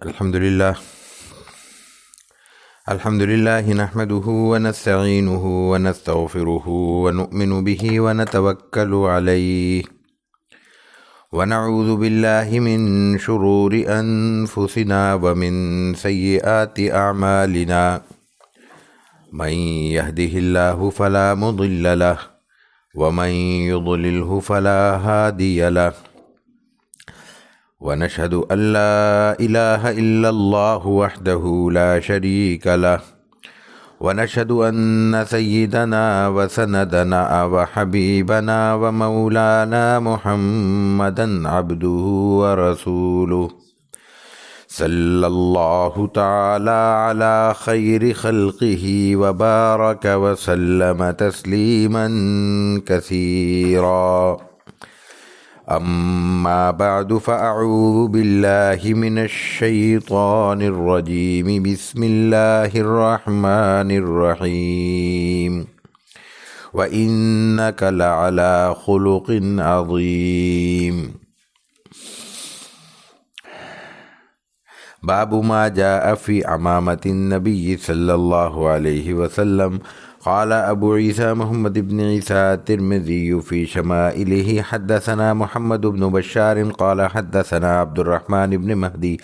الحمد لله نحمده ونستعينه ونستغفره ونؤمن به ونتوكل عليه ونعوذ بالله من شرور أنفسنا ومن سيئات أعمالنا من يهده الله فلا مضل له ومن يضلله فلا هادي له ونشهد أن لا إله إلا الله وحده لا شريك له ونشهد أن سيدنا وسندنا وحبيبنا ومولانا محمدا عبده ورسوله صلى الله تعالى على خير خلقه وبارك وسلم تسليما كثيرا. أما بعد فأعوذ بالله من الشيطان الرجيم. بسم الله الرحمن الرحيم. وإنك لعلى خلق عظيم. باب ما جاء في عمامة النبي صلى الله عليه وسلم. قال أبو عيسى محمد بن عيسى الترمذي في شمائله حدثنا محمد بن بشار قال حدثنا عبد الرحمن بن مهدي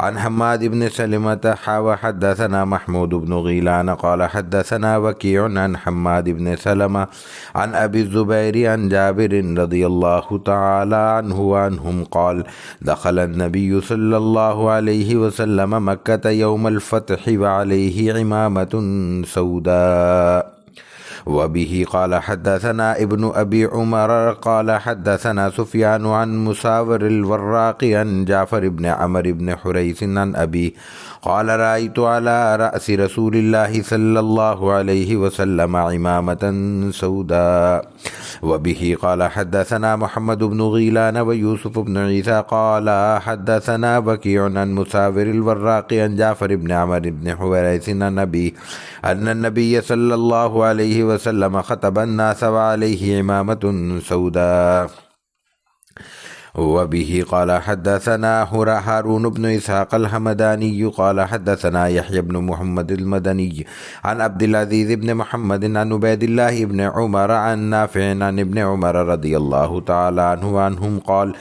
عن حماد بن سلمة وحدثنا محمود بن غيلان قال حدثنا وكيع عن حماد بن سلمة عن أبي الزبير عن جابر رضي الله تعالى عنه وعنهم قال دخل النبي صلى الله عليه وسلم مكة يوم الفتح وعليه عمامة سوداء. وبه قال حدثنا ابن أبي عمر قال حدثنا سفيان عن مساور الوراق عن جعفر بن عمرو بن حريث عن أبي قال رأيت على رأس رسول الله صلى الله عليه وسلم عمامة سوداء. وبه قال حدثنا محمد بن غيلان ويوسف بن عيسى قال حدثنا وكيع عن مساور الوراق عن جعفر بن عمرو بن حريث عن أبي أن النبي صلى الله عليه وسلم خطب الناس وعليه عمامة سوداء. وبه قال حدثنا هارون بن إسحاق الحمداني قال حدثنا يحيى بن محمد المدني عن عبد العزيز بن محمد عن عبيد الله بن عمر عن نافع عن ابن عمر رضي الله تعالى عنه وعنهم قال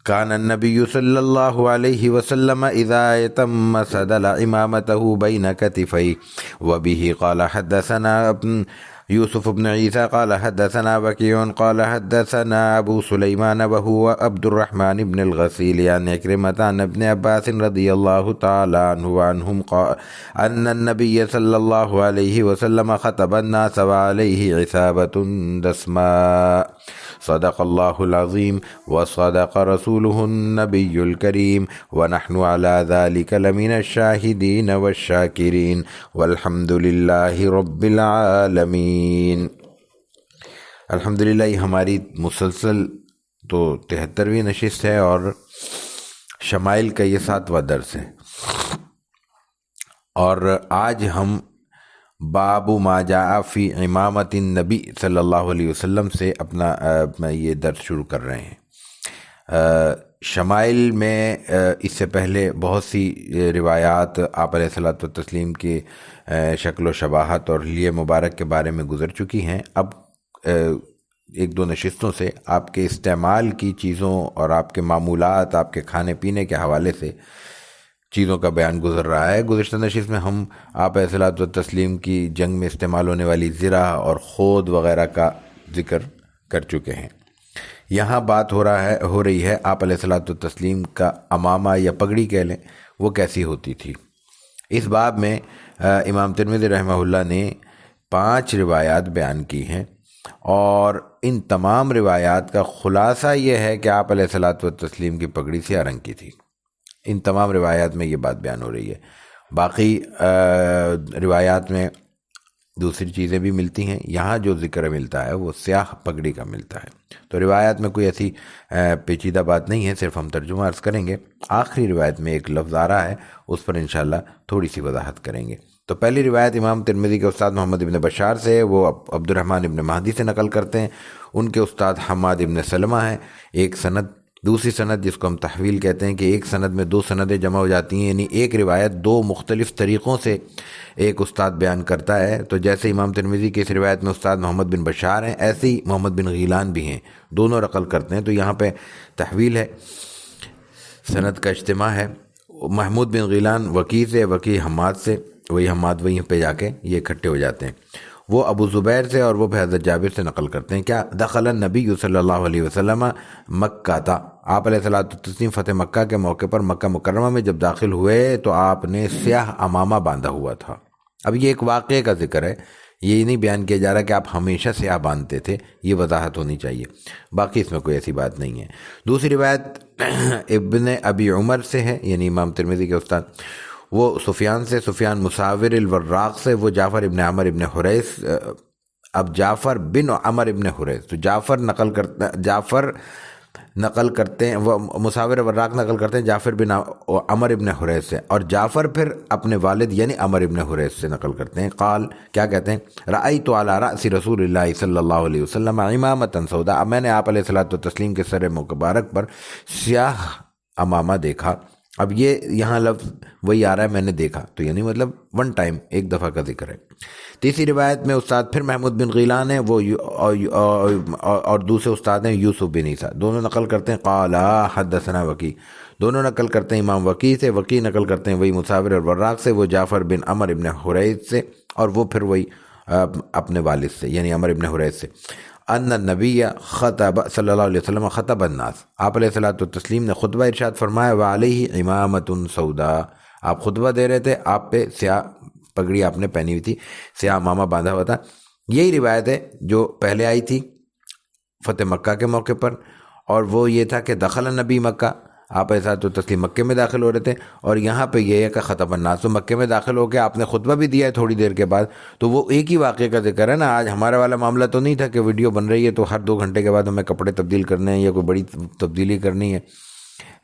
كان النبي صلى الله عليه وسلم إذا يتم سدل إمامته بين كتفيه. وبه قال حدثنا يوسف بن عيسى قال حدثنا وكيع قال حدثنا أبو سليمان وهو عبد الرحمن بن الغسيل عن عكرمة عن ابن عباس رضي الله تعالى عنه وعنهم قال أن النبي صلى الله عليه وسلم خطب الناس وعليه عصابة دسماء. صدق الله العظيم وصدق رسوله النبي الكريم ونحن على ذلك لمن الشاهدين والشاكرين والحمد لله رب العالمین. الحمدللہ یہ ہماری مسلسل تو 73ویں نشست ہے اور شمائل کا یہ 7واں درس ہے، اور آج ہم باب ما جاء فی امامت النبی صلی اللہ علیہ وسلم سے اپنا یہ درس شروع کر رہے ہیں۔ شمائل میں اس سے پہلے بہت سی روایات آپ علیہ الصلوۃ والتسلیم کے شکل و شباہت اور حلیہ مبارک کے بارے میں گزر چکی ہیں۔ اب ایک دو نشستوں سے آپ کے استعمال کی چیزوں اور آپ کے معمولات، آپ کے کھانے پینے کے حوالے سے چیزوں کا بیان گزر رہا ہے۔ گزشتہ نشست میں ہم آپ علیہ الصلوۃ والتسلیم کی جنگ میں استعمال ہونے والی زرہ اور خود وغیرہ کا ذکر کر چکے ہیں۔ یہاں بات ہو رہی ہے آپ علیہ الصلوۃ والتسلیم کا امامہ یا پگڑی کہہ لیں، وہ کیسی ہوتی تھی۔ اس باب میں امام ترمذی رحمہ اللہ نے 5 روایات بیان کی ہیں، اور ان تمام روایات کا خلاصہ یہ ہے کہ آپ علیہ الصلوۃ والتسلیم کی پگڑی سیاہ رنگ کی تھی۔ ان تمام روایات میں یہ بات بیان ہو رہی ہے۔ باقی روایات میں دوسری چیزیں بھی ملتی ہیں، یہاں جو ذکر ملتا ہے وہ سیاہ پگڑی کا ملتا ہے۔ تو روایات میں کوئی ایسی پیچیدہ بات نہیں ہے، صرف ہم ترجمہ عرض کریں گے۔ آخری روایت میں ایک لفظ آ رہا ہے، اس پر انشاءاللہ تھوڑی سی وضاحت کریں گے۔ تو پہلی روایت امام ترمذی کے استاد محمد ابن بشار سے ہے، وہ عبد الرحمن ابن مہدی سے نقل کرتے ہیں۔ ان کے استاد حماد ابن سلمہ ہیں، ایک سند دوسری سند جس کو ہم تحویل کہتے ہیں کہ ایک سند میں دو سندیں جمع ہو جاتی ہیں، یعنی ایک روایت دو مختلف طریقوں سے ایک استاد بیان کرتا ہے. تو جیسے امام ترمذی کی اس روایت میں استاد محمد بن بشار ہیں، ایسے ہی محمد بن غیلان بھی ہیں، دونوں نقل کرتے ہیں. تو یہاں پہ تحویل ہے، سند کا اجتماع ہے. محمود بن غیلان وکی سے، وکی حماد سے، وہی حماد وہیں پہ جا کے یہ اکٹھے ہو جاتے ہیں. وہ ابو زبیر سے اور وہ بھی حضرت جابر سے نقل کرتے ہیں. کیا دخل النبی صلی اللہ علیہ وسلم مکہ تھا، آپ علیہ الصلوۃ والتسلیم فتح مکہ کے موقع پر مکہ مکرمہ میں جب داخل ہوئے تو آپ نے سیاہ عمامہ باندھا ہوا تھا. اب یہ ایک واقعے کا ذکر ہے، یہ نہیں بیان کیا جا رہا کہ آپ ہمیشہ سیاہ باندھتے تھے، یہ وضاحت ہونی چاہیے، باقی اس میں کوئی ایسی بات نہیں ہے. دوسری روایت ابن ابی عمر سے ہے، یعنی امام ترمذی کے استاد، وہ سفیان سے، سفیان مساور الوراق سے، وہ جعفر ابن عمر ابن حریث. اب جعفر بن عمر ابن حریث، تو جعفر نقل کرتے ہیں، وہ مساور وراق نقل کرتے ہیں جعفر بن عمر ابن حریث سے، اور جعفر پھر اپنے والد یعنی عمر ابن حریث سے نقل کرتے ہیں. قال، کیا کہتے ہیں، رأیت علی رأس رسول اللہ صلی اللہ علیہ وسلم عمامۃ سودا، میں نے آپ علیہ الصلوۃ والتسلیم کے سر مبارک پر سیاہ عمامہ دیکھا. اب یہ یہاں لفظ وہی آ رہا ہے میں نے دیکھا، تو یعنی مطلب ون ٹائم، ایک دفعہ کا ذکر ہے. تیسری روایت میں استاد پھر محمود بن غیلان ہیں، وہ اور دوسرے استاد ہیں یوسف بن عیسیٰ، دونوں نقل کرتے ہیں قال حدثنا وکی، دونوں نقل کرتے ہیں امام وکی سے، وکی نقل کرتے ہیں وہی مساور اور وراق سے، وہ جعفر بن عمر ابن حریث سے، اور وہ پھر وہی اپنے والد سے یعنی عمر ابن حریث سے. ان النبی خطب صلی اللہ علیہ وسلم خطب الناس، آپ علیہ الصلوۃ والتسلیم نے خطبہ ارشاد فرمایا، وعلیہ امامۃ سودا، آپ خطبہ دے رہے تھے، آپ پہ سیاہ پگڑی آپ نے پہنی ہوئی تھی، سیاہ عمامہ باندھا ہوا تھا. یہی روایت ہے جو پہلے آئی تھی فتح مکہ کے موقع پر، اور وہ یہ تھا کہ دخل النبی مکہ، آپ ایسا تو تسلیم مکے میں داخل ہو رہے تھے، اور یہاں پہ یہ ہے کہ خطب الناس، تو مکے میں داخل ہو کے آپ نے خطبہ بھی دیا ہے تھوڑی دیر کے بعد. تو وہ ایک ہی واقعے کا ذکر ہے نا. آج ہمارا والا معاملہ تو نہیں تھا کہ ویڈیو بن رہی ہے تو ہر 2 گھنٹے کے بعد ہمیں کپڑے تبدیل کرنے ہیں یا کوئی بڑی تبدیلی کرنی ہے،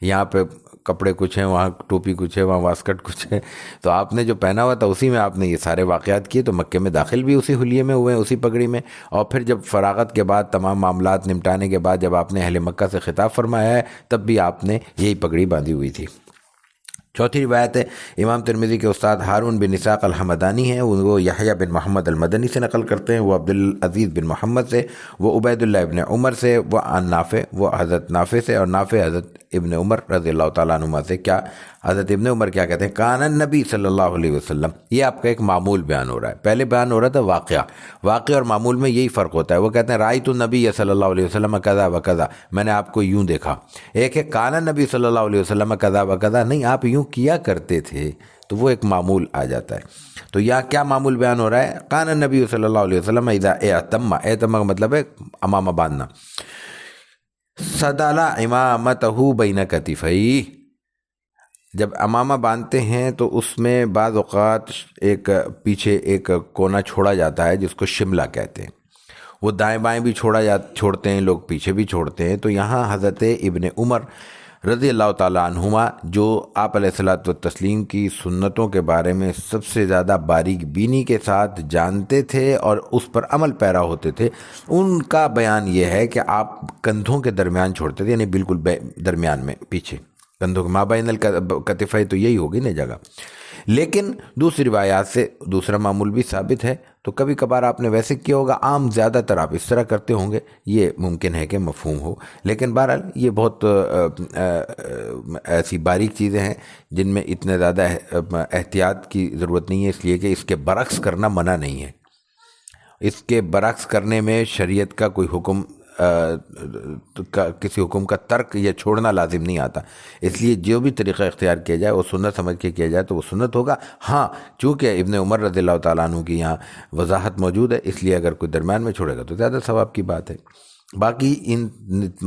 یہاں پہ کپڑے کچھ ہیں، وہاں ٹوپی کچھ ہے، وہاں واسکٹ کچھ ہے. تو آپ نے جو پہنا ہوا تھا اسی میں آپ نے یہ سارے واقعات کیے. تو مکے میں داخل بھی اسی حلیے میں ہوئے ہیں، اسی پگڑی میں، اور پھر جب فراغت کے بعد تمام معاملات نمٹانے کے بعد جب آپ نے اہل مکہ سے خطاب فرمایا ہے تب بھی آپ نے یہی پگڑی باندھی ہوئی تھی. چوتھی روایت ہے امام ترمذی کے استاد ہارون بن اسحاق الحمدانی ہیں، وہ یحییٰ بن محمد المدنی سے نقل کرتے ہیں، وہ عبدالعزیز بن محمد سے، وہ عبید اللہ ابن عمر سے، وہ عن نافع، وہ حضرت نافع سے، اور نافع حضرت ابن عمر رضی اللہ تعالیٰ عنہما سے. کیا حضرت ابن عمر کیا کہتے ہیں، کان النبی صلی اللہ علیہ وسلم، یہ آپ کا ایک معمول بیان ہو رہا ہے، پہلے بیان ہو رہا تھا واقعہ اور معمول میں یہی فرق ہوتا ہے. وہ کہتے ہیں رأیت النبی صلی اللہ علیہ وسلم کذا و کذا، میں نے آپ کو یوں دیکھا. ایک ہے کان النبی صلی اللہ علیہ وسلم کذا و کذا، نہیں آپ یوں کیا کرتے تھے، تو وہ ایک معمول آ جاتا ہے. تو یہاں کیا معمول بیان ہو رہا ہے، کان النبی صلی اللہ علیہ وسلم اذا اعتم کا مطلب ہے امامہ باندھنا، سدل امامتہ بین کتفیہ، جب امامہ باندھتے ہیں تو اس میں بعض اوقات ایک پیچھے ایک کونا چھوڑا جاتا ہے جس کو شملہ کہتے ہیں، وہ دائیں بائیں بھی چھوڑتے ہیں لوگ، پیچھے بھی چھوڑتے ہیں. تو یہاں حضرت ابن عمر رضی اللہ تعالیٰ عنہما جو آپ علیہ الصلوۃ والتسلیم کی سنتوں کے بارے میں سب سے زیادہ باریک بینی کے ساتھ جانتے تھے اور اس پر عمل پیرا ہوتے تھے، ان کا بیان یہ ہے کہ آپ کندھوں کے درمیان چھوڑتے تھے، یعنی بالکل درمیان میں پیچھے کندھوں کے مابین الکتفین، تو یہی ہوگی نا جگہ. لیکن دوسری روایات سے دوسرا معمول بھی ثابت ہے. تو کبھی کبھار آپ نے ویسے کیا ہوگا، عام زیادہ تر آپ اس طرح کرتے ہوں گے، یہ ممکن ہے کہ مفہوم ہو، لیکن بہرحال یہ بہت ایسی باریک چیزیں ہیں جن میں اتنے زیادہ احتیاط کی ضرورت نہیں ہے، اس لیے کہ اس کے برعکس کرنا منع نہیں ہے. اس کے برعکس کرنے میں شریعت کا کوئی حکم کسی حکم کا ترک یا چھوڑنا لازم نہیں آتا. اس لیے جو بھی طریقہ اختیار کیا جائے وہ سنت سمجھ کے کیا جائے تو وہ سنت ہوگا. ہاں چونکہ ابن عمر رضی اللہ تعالیٰ عنہ کی یہاں وضاحت موجود ہے، اس لیے اگر کوئی درمیان میں چھوڑے گا تو زیادہ ثواب کی بات ہے. باقی ان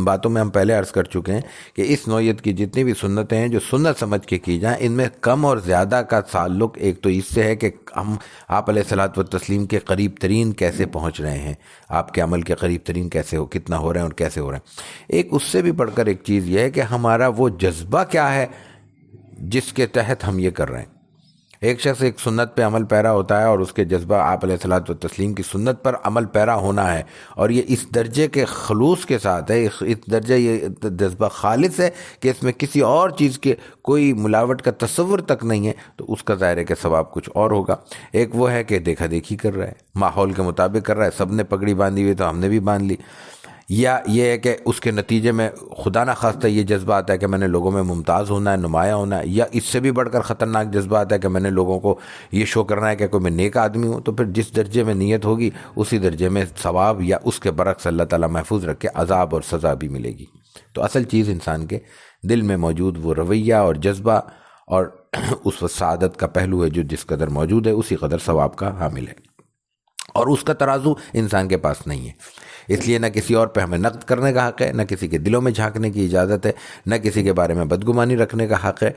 باتوں میں ہم پہلے عرض کر چکے ہیں کہ اس نوعیت کی جتنی بھی سنتیں ہیں جو سنت سمجھ کے کی جائیں، ان میں کم اور زیادہ کا تعلق ایک تو اس سے ہے کہ ہم آپ علیہ الصلوۃ والتسلیم کے قریب ترین کیسے پہنچ رہے ہیں، آپ کے عمل کے قریب ترین کیسے ہو، کتنا ہو رہے ہیں اور کیسے ہو رہے ہیں. ایک اس سے بھی بڑھ کر ایک چیز یہ ہے کہ ہمارا وہ جذبہ کیا ہے جس کے تحت ہم یہ کر رہے ہیں. ایک شخص ایک سنت پہ عمل پیرا ہوتا ہے اور اس کے جذبہ آپ علیہ الصلوۃ والتسلیم کی سنت پر عمل پیرا ہونا ہے، اور یہ اس درجے کے خلوص کے ساتھ ہے، اس درجہ یہ جذبہ خالص ہے کہ اس میں کسی اور چیز کے کوئی ملاوٹ کا تصور تک نہیں ہے، تو اس کا ظاہر ہے کہ ثواب کچھ اور ہوگا۔ ایک وہ ہے کہ دیکھا دیکھی کر رہا ہے، ماحول کے مطابق کر رہا ہے، سب نے پگڑی باندھی ہوئی تو ہم نے بھی باندھ لی، یا یہ ہے کہ اس کے نتیجے میں خدا نہ خواستہ یہ جذبہ آتا ہے کہ میں نے لوگوں میں ممتاز ہونا ہے، نمایاں ہونا ہے، یا اس سے بھی بڑھ کر خطرناک جذبہ آتا ہے کہ میں نے لوگوں کو یہ شو کرنا ہے کہ کوئی میں نیک آدمی ہوں۔ تو پھر جس درجے میں نیت ہوگی اسی درجے میں ثواب، یا اس کے برعکس اللہ تعالیٰ محفوظ رکھے عذاب اور سزا بھی ملے گی۔ تو اصل چیز انسان کے دل میں موجود وہ رویہ اور جذبہ اور اس وقت سعادت کا پہلو ہے جو جس قدر موجود ہے اسی قدر ثواب کا حامل ہے، اور اس کا ترازو انسان کے پاس نہیں ہے۔ اس لیے نہ کسی اور پہ ہمیں نقد کرنے کا حق ہے، نہ کسی کے دلوں میں جھانکنے کی اجازت ہے، نہ کسی کے بارے میں بدگمانی رکھنے کا حق ہے۔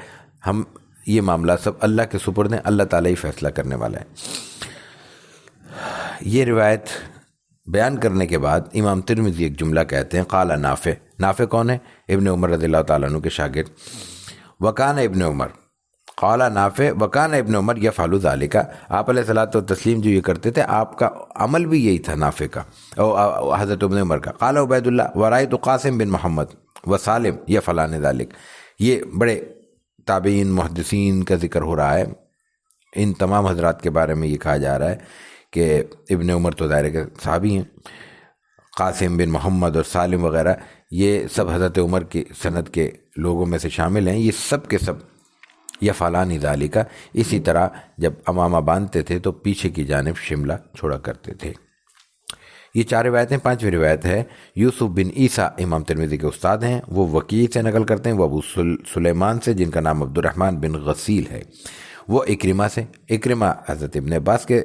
ہم یہ معاملہ سب اللہ کے سپرد ہیں، اللہ تعالیٰ ہی فیصلہ کرنے والا ہے۔ یہ روایت بیان کرنے کے بعد امام ترمذی ایک جملہ کہتے ہیں، قال نافع۔ نافع کون ہے؟ ابن عمر رضی اللہ تعالیٰ عنہ کے شاگرد۔ وکان ابن عمر، قال نافع وکان ابن عمر یفعل ذلک، آپ علیہ الصلوۃ والتسلیم جو یہ کرتے تھے آپ کا عمل بھی یہی تھا نافع کا، حضرت ابن عمر کا۔ قال عبید اللہ ورأیت قاسم بن محمد وسالم یفعلان ذلک۔ یہ بڑے تابعین محدثین کا ذکر ہو رہا ہے، ان تمام حضرات کے بارے میں یہ کہا جا رہا ہے کہ ابن عمر تو ظاہر کے صحابی ہیں، قاسم بن محمد اور سالم وغیرہ یہ سب حضرت عمر کی سند کے لوگوں میں سے شامل ہیں، یہ سب کے سب یفعلان ذالک، اسی طرح جب امامہ باندھتے تھے تو پیچھے کی جانب شملہ چھوڑا کرتے تھے۔ یہ 4 روایتیں۔ 5ویں روایت ہے یوسف بن عیسیٰ، امام ترمذی کے استاد ہیں، وہ وکیع سے نقل کرتے ہیں، وہ ابو سلیمان سے جن کا نام عبد الرحمن بن غسیل ہے، وہ اکرمہ سے، اکرمہ حضرت ابن عباس کے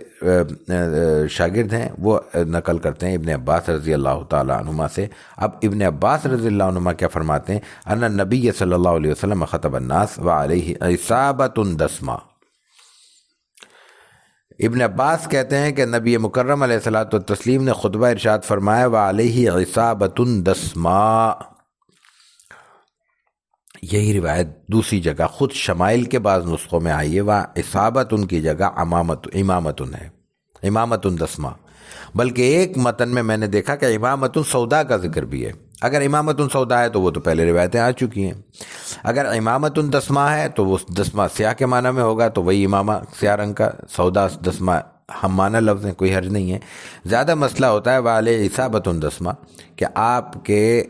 شاگرد ہیں، وہ نقل کرتے ہیں ابن عباس رضی اللہ تعالیٰ عنہما سے۔ اب ابن عباس رضی اللہ عنہما کیا فرماتے ہیں؟ ان النبی صلی اللہ علیہ وسلم خطب الناس وعلیہ اصابۃ دسمہ۔ ابن عباس کہتے ہیں کہ نبی مکرم علیہ الصلوۃ والتسلیم نے خطبہ ارشاد فرمایا وعلیہ اصابۃ دسمہ۔ یہی روایت دوسری جگہ خود شمائل کے بعض نسخوں میں آئی ہے، وہاں اصابت ان کی جگہ امامت ہے، امامت دسمہ۔ بلکہ ایک متن میں نے دیکھا کہ امامت سودا کا ذکر بھی ہے۔ اگر امامت سودا ہے تو وہ تو پہلے روایتیں آ چکی ہیں، اگر امامت دسمہ ہے تو وہ دسمہ سیاہ کے معنی میں ہوگا، تو وہی امامہ سیاہ رنگ کا، سودا دسمہ ہم معنی لفظ ہیں، کوئی حرج نہیں ہے۔ زیادہ مسئلہ ہوتا ہے والے اصابت دسمہ کہ آپ کے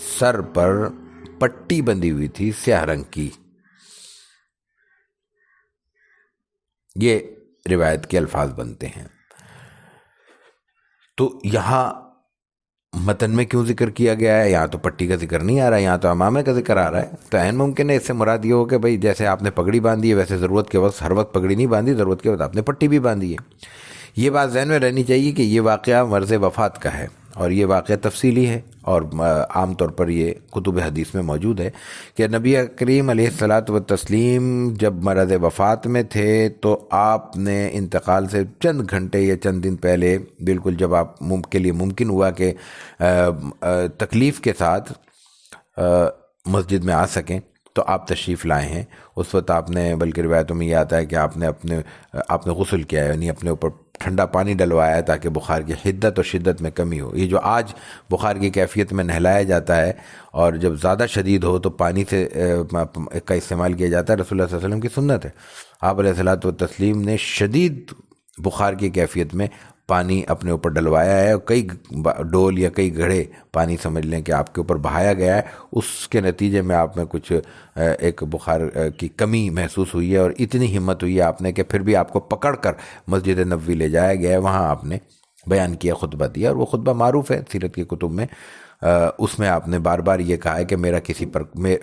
سر پر پٹی بندھی ہوئی تھی سیاہ رنگ کی، یہ روایت کے الفاظ بنتے ہیں۔ تو یہاں متن میں کیوں ذکر کیا گیا ہے؟ یہاں تو پٹی کا ذکر نہیں آ رہا ہے، یہاں تو امامے کا ذکر آ رہا ہے۔ تو عین ممکن ہے اس سے مراد یہ ہو کہ بھئی جیسے آپ نے پگڑی باندھی ہے ویسے ضرورت کے وقت ہر وقت پگڑی نہیں باندھی، ضرورت کے وقت آپ نے پٹی بھی باندھی ہے۔ یہ بات ذہن میں رہنی چاہیے کہ یہ واقعہ مرض وفات کا ہے، اور یہ واقعہ تفصیلی ہے، اور عام طور پر یہ کتب حدیث میں موجود ہے کہ نبی کریم علیہ الصلوۃ والتسلیم جب مرض وفات میں تھے تو آپ نے انتقال سے چند گھنٹے یا چند دن پہلے، بالکل جب آپ کے لیے ممکن ہوا کہ تکلیف کے ساتھ مسجد میں آ سکیں تو آپ تشریف لائے ہیں۔ اس وقت آپ نے، بلکہ روایتوں میں یہ آتا ہے کہ آپ نے غسل کیا ہے، یعنی اپنے اوپر ٹھنڈا پانی ڈلوایا ہے تاکہ بخار کی حدت اور شدت میں کمی ہو۔ یہ جو آج بخار کی کیفیت میں نہلایا جاتا ہے اور جب زیادہ شدید ہو تو پانی سے کا استعمال کیا جاتا ہے، رسول اللہ صلی اللہ علیہ وسلم کی سنت ہے۔ آپ علیہ الصلوۃ والتسلیم نے شدید بخار کی کیفیت میں پانی اپنے اوپر ڈلوایا ہے، اور کئی ڈول یا کئی گھڑے پانی سمجھ لیں کہ آپ کے اوپر بہایا گیا ہے۔ اس کے نتیجے میں آپ میں کچھ ایک بخار کی کمی محسوس ہوئی ہے، اور اتنی ہمت ہوئی ہے آپ نے کہ پھر بھی آپ کو پکڑ کر مسجد نبوی لے جایا گیا ہے، وہاں آپ نے بیان کیا، خطبہ دیا، اور وہ خطبہ معروف ہے سیرت کی کتب میں۔ اس میں آپ نے بار بار یہ کہا ہے کہ میرا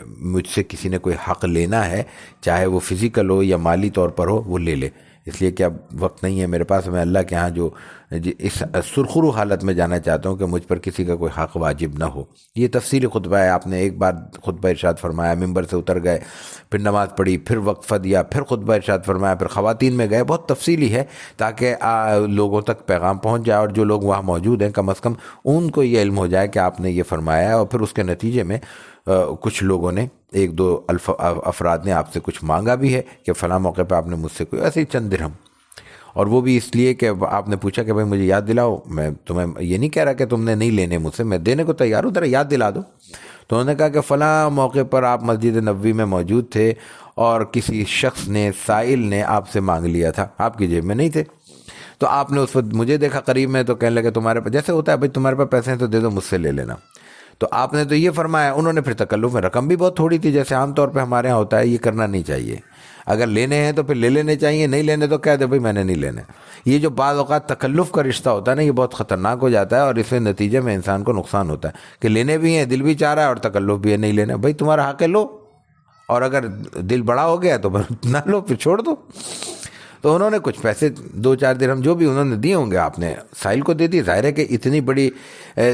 مجھ سے کسی نے کوئی حق لینا ہے، چاہے وہ فزیکل ہو یا مالی طور پر ہو، وہ لے لے، اس لیے کہ اب وقت نہیں ہے میرے پاس، میں اللہ کے ہاں جو اس سرخرو حالت میں جانا چاہتا ہوں کہ مجھ پر کسی کا کوئی حق واجب نہ ہو۔ یہ تفصیلی خطبہ ہے، آپ نے ایک بار خطبہ ارشاد فرمایا، ممبر سے اتر گئے، پھر نماز پڑھی، پھر وقفہ دیا، پھر خطبہ ارشاد فرمایا، پھر خواتین میں گئے، بہت تفصیلی ہے تاکہ لوگوں تک پیغام پہنچ جائے، اور جو لوگ وہاں موجود ہیں کم از کم ان کو یہ علم ہو جائے کہ آپ نے یہ فرمایا ہے، اور پھر اس کے نتیجے میں کچھ لوگوں نے ایک دو افراد نے آپ سے کچھ مانگا بھی ہے کہ فلاں موقع پہ آپ نے مجھ سے کوئی ایسے ہی چند درہم، اور وہ بھی اس لیے کہ آپ نے پوچھا کہ بھائی مجھے یاد دلاؤ، میں تمہیں یہ نہیں کہہ رہا کہ تم نے نہیں لینے مجھ سے، میں دینے کو تیار ہوں، ذرا یاد دلا دو۔ تو انہوں نے کہا کہ فلاں موقع پر آپ مسجد نبوی میں موجود تھے اور کسی شخص نے، سائل نے آپ سے مانگ لیا تھا، آپ کی جیب میں نہیں تھے، تو آپ نے اس وقت مجھے دیکھا قریب میں، تو کہنے لگے تمہارے پاس، جیسے ہوتا ہے بھائی تمہارے پاس پیسے ہیں تو دے دو، مجھ سے لے لینا، تو آپ نے تو یہ فرمایا۔ انہوں نے پھر تکلف میں، رقم بھی بہت تھوڑی تھی، جیسے عام طور پہ ہمارے ہاں ہوتا ہے، یہ کرنا نہیں چاہیے، اگر لینے ہیں تو پھر لے لینے چاہیے، نہیں لینے تو کہہ دے بھائی میں نے نہیں لینے۔ یہ جو بعض اوقات تکلف کا رشتہ ہوتا ہے نا، یہ بہت خطرناک ہو جاتا ہے، اور اس میں نتیجے میں انسان کو نقصان ہوتا ہے کہ لینے بھی ہیں، دل بھی چاہ رہا ہے، اور تکلف بھی ہے نہیں لینا۔ بھائی تمہارا حق ہے، لو، اور اگر دل بڑا ہو گیا تو نہ لو، پھر چھوڑ دو۔ تو انہوں نے کچھ پیسے 2-4 درہم جو بھی انہوں نے دیے ہوں گے، آپ نے سائل کو دے دی۔ ظاہر ہے کہ اتنی بڑی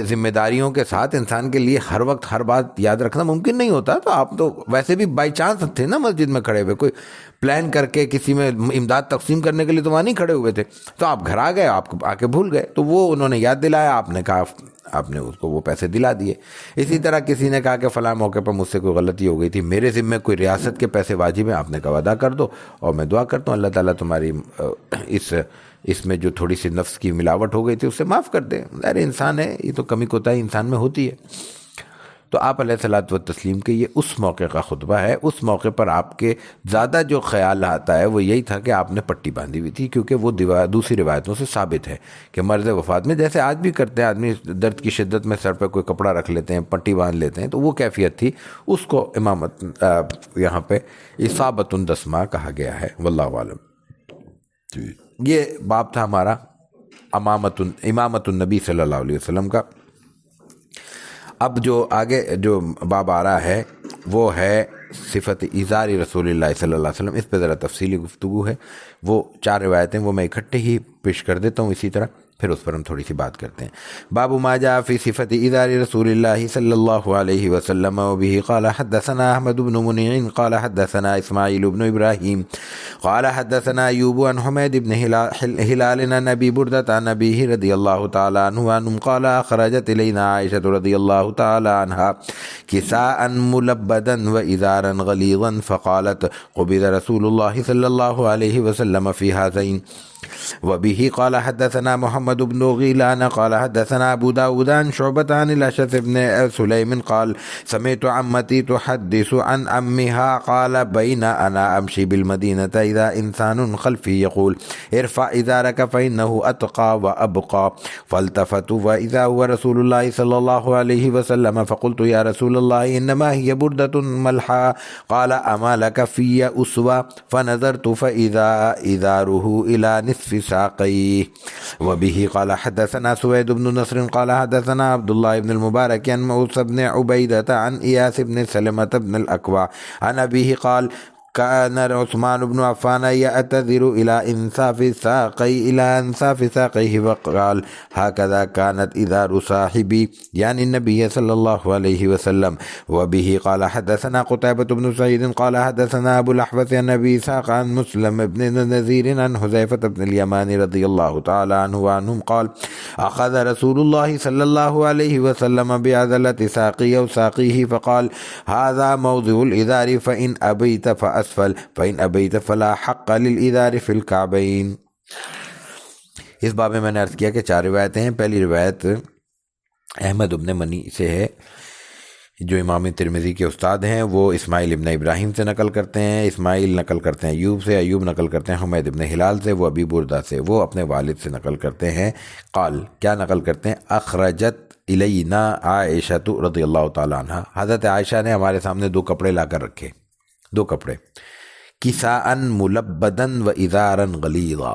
ذمہ داریوں کے ساتھ انسان کے لیے ہر وقت ہر بات یاد رکھنا ممکن نہیں ہوتا، تو آپ تو ویسے بھی بائی چانس تھے نا مسجد میں کھڑے ہوئے، کوئی پلان کر کے کسی میں امداد تقسیم کرنے کے لیے تو وہاں نہیں کھڑے ہوئے تھے، تو آپ گھر آ گئے، آپ آ کے بھول گئے، تو وہ انہوں نے یاد دلایا، آپ نے کہا، آپ نے اس کو وہ پیسے دلا دیے۔ اسی طرح کسی نے کہا کہ فلاں موقع پر مجھ سے کوئی غلطی ہو گئی تھی، میرے ذمہ کوئی ریاست کے پیسے واجب ہیں، آپ نے کہا ادا کر دو، اور میں دعا کرتا ہوں اللہ تعالیٰ تمہاری اس میں جو تھوڑی سی نفس کی ملاوٹ ہو گئی تھی اسے معاف کر دے، ظاہر انسان ہے، یہ تو کمی کوتاہی انسان میں ہوتی ہے۔ تو آپ علیہ الصلوۃ والتسلیم کے یہ اس موقع کا خطبہ ہے۔ اس موقع پر آپ کے زیادہ جو خیال آتا ہے وہ یہی تھا کہ آپ نے پٹی باندھی ہوئی تھی، کیونکہ وہ دوسری روایتوں سے ثابت ہے کہ مرض وفات میں جیسے آج بھی کرتے ہیں آدمی، درد کی شدت میں سر پہ کوئی کپڑا رکھ لیتے ہیں، پٹی باندھ لیتے ہیں، تو وہ کیفیت تھی، اس کو امامت یہاں پہ اصابۃ دسمہ کہا گیا ہے، واللہ عالم۔ یہ باب تھا ہمارا امامت النبی صلی اللہ علیہ وسلم کا۔ اب جو آگے جو باب آ رہا ہے وہ ہے صفت ازار رسول اللہ صلی اللہ علیہ وسلم، اس پہ ذرا تفصیلی گفتگو ہے۔ وہ 4 روایتیں وہ میں اکٹھے ہی پیش کر دیتا ہوں، اسی طرح پھر اس پر ہم تھوڑی سی بات کرتے ہیں۔ باب ما جاء فی صفت ازار رسول اللہ صلی اللہ علیہ وسلم وبه قال حدثنا احمد بن منیع قال حدثنا اسماعیل بن ابراہیم قال حدثنا ایوب عن حمید بن ہلال عن ابی بردۃ عن ابیہ رضی اللہ تعالی عنہ عنہ قال اخرجت الینا عائشہ رضی اللہ تعالی عنہا کساء ملبدا وازارا غلیظا فقالت قبض رسول اللہ صلی اللہ علیہ وسلم فی هذین وبه قال حدثنا محمد بن غيلان قال حدثنا ابو داود عن شعبة عن الاشعث بن سليم قال سمعت عمتي تحدث عن عمها قال بين انا امشي بالمدينة اذا انسان خلفي يقول ارفع ازارك فانه اتقى وابقى فالتفت واذا هو رسول الله صلى الله عليه وسلم فقلت يا رسول الله انما هي بردة ملحى قال اما لك في اسوة فنظرت فاذا ازاره الى نصف ساقيه وبه قال حدثنا سويد بن نصر قال حدثنا عبد الله بن المبارك عن موسى بن عبيدة عن إياس بن سلمة بن الأكوع عن أبيه قال كان عثمان بن عفان يعتذر إلى أنصاف ساقيه وقال هكذا كانت إزار صاحبي يعني النبي صلى الله عليه وسلم وبه قال حدثنا قتيبة بن سعيد قال حدثنا أبو الأحوص عن أبي إسحاق عن مسلم بن نذير عن حذيفة بن اليمان رضي الله تعالى عنه وعنهم قال أخذ رسول الله صلى الله عليه وسلم بعضلة ساقي أو ساقيه فقال هذا موضع الإزار فإن أبيت فإن أبيت فلا حق للإزار في الكعبين۔ اس باب میں نے عرض کیا کہ 4 روایتیں ہیں۔ پہلی روایت احمد ابن منی سے ہے جو امام ترمذی کے استاد ہیں، وہ اسماعیل ابن ابراہیم سے نقل کرتے ہیں، اسماعیل نقل کرتے ہیں ایوب سے، ایوب نقل کرتے ہیں حمید ابن ہلال سے، وہ ابی بردہ سے، وہ اپنے والد سے نقل کرتے ہیں۔ قال کیا نقل کرتے ہیں؟ اخرجت الینا عائشہ رضی اللہ تعالیٰ عنہ، حضرت عائشہ نے ہمارے سامنے 2 کپڑے لا کر رکھے، 2 کپڑے، کساءً ملبدن و ازاراً غلیظا۔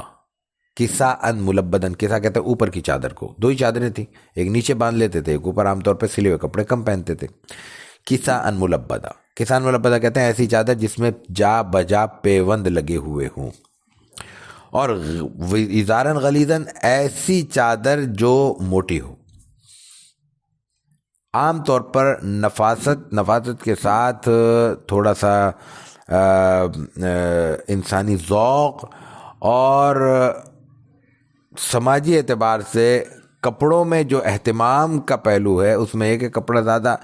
کساءً ملبدن، کسا کہتے ہیں اوپر کی چادر کو، 2 ہی چادریں تھیں، ایک نیچے باندھ لیتے تھے، ایک اوپر، عام طور پہ سلے ہوئے کپڑے کم پہنتے تھے۔ کساءً ملبدہ، کساءً ملبدہ کہتے ہیں ایسی چادر جس میں جا بجا پیوند لگے ہوئے ہوں، اور ازاراً غلیظاً ایسی چادر جو موٹی ہو۔ عام طور پر نفاست کے ساتھ تھوڑا سا انسانی ذوق اور سماجی اعتبار سے کپڑوں میں جو اہتمام کا پہلو ہے، اس میں یہ کہ کپڑا زیادہ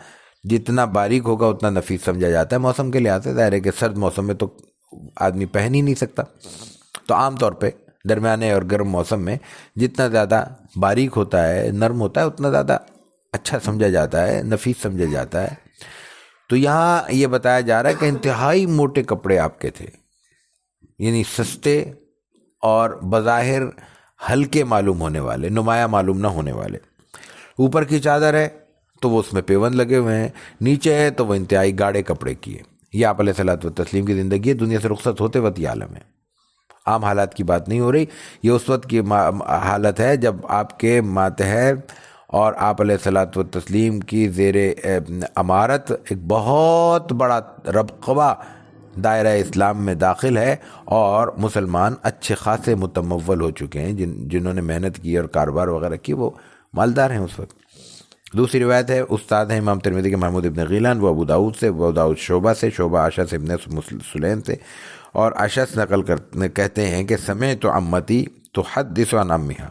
جتنا باریک ہوگا اتنا نفیس سمجھا جاتا ہے موسم کے لحاظ سے. ظاہر ہے کہ سرد موسم میں تو آدمی پہن ہی نہیں سکتا. تو عام طور پہ درمیانے اور گرم موسم میں جتنا زیادہ باریک ہوتا ہے، نرم ہوتا ہے، اتنا زیادہ اچھا سمجھا جاتا ہے، نفیس سمجھا جاتا ہے. تو یہاں یہ بتایا جا رہا ہے کہ انتہائی موٹے کپڑے آپ کے تھے، یعنی سستے اور بظاہر ہلکے معلوم ہونے والے، نمایاں معلوم نہ ہونے والے. اوپر کی چادر ہے تو وہ اس میں پیوند لگے ہوئے ہیں، نیچے ہے تو وہ انتہائی گاڑے کپڑے کی ہے. یہ آپ علیہ الصلوۃ والتسلیم کی زندگی ہے، دنیا سے رخصت ہوتے وقت یہ عالم ہے. عام حالات کی بات نہیں ہو رہی، یہ اس وقت کی حالت ہے جب آپ کے ماتحت اور آپ علیہ الصلوۃ والتسلیم کی زیر امارت ایک بہت بڑا رقبہ دائرہ اسلام میں داخل ہے، اور مسلمان اچھے خاصے متمول ہو چکے ہیں. جنہوں نے محنت کی اور کاروبار وغیرہ کی وہ مالدار ہیں اس وقت. دوسری روایت ہے، استاد ہیں امام ترمذی کے محمود ابن غیلان، وہ ابو داؤد سے، ابو داؤد شعبہ سے، شعبہ اشعث ابن سلیم سے، اور اشعث نقل کہتے ہیں کہ سمعت عمتی تحدث عن امها،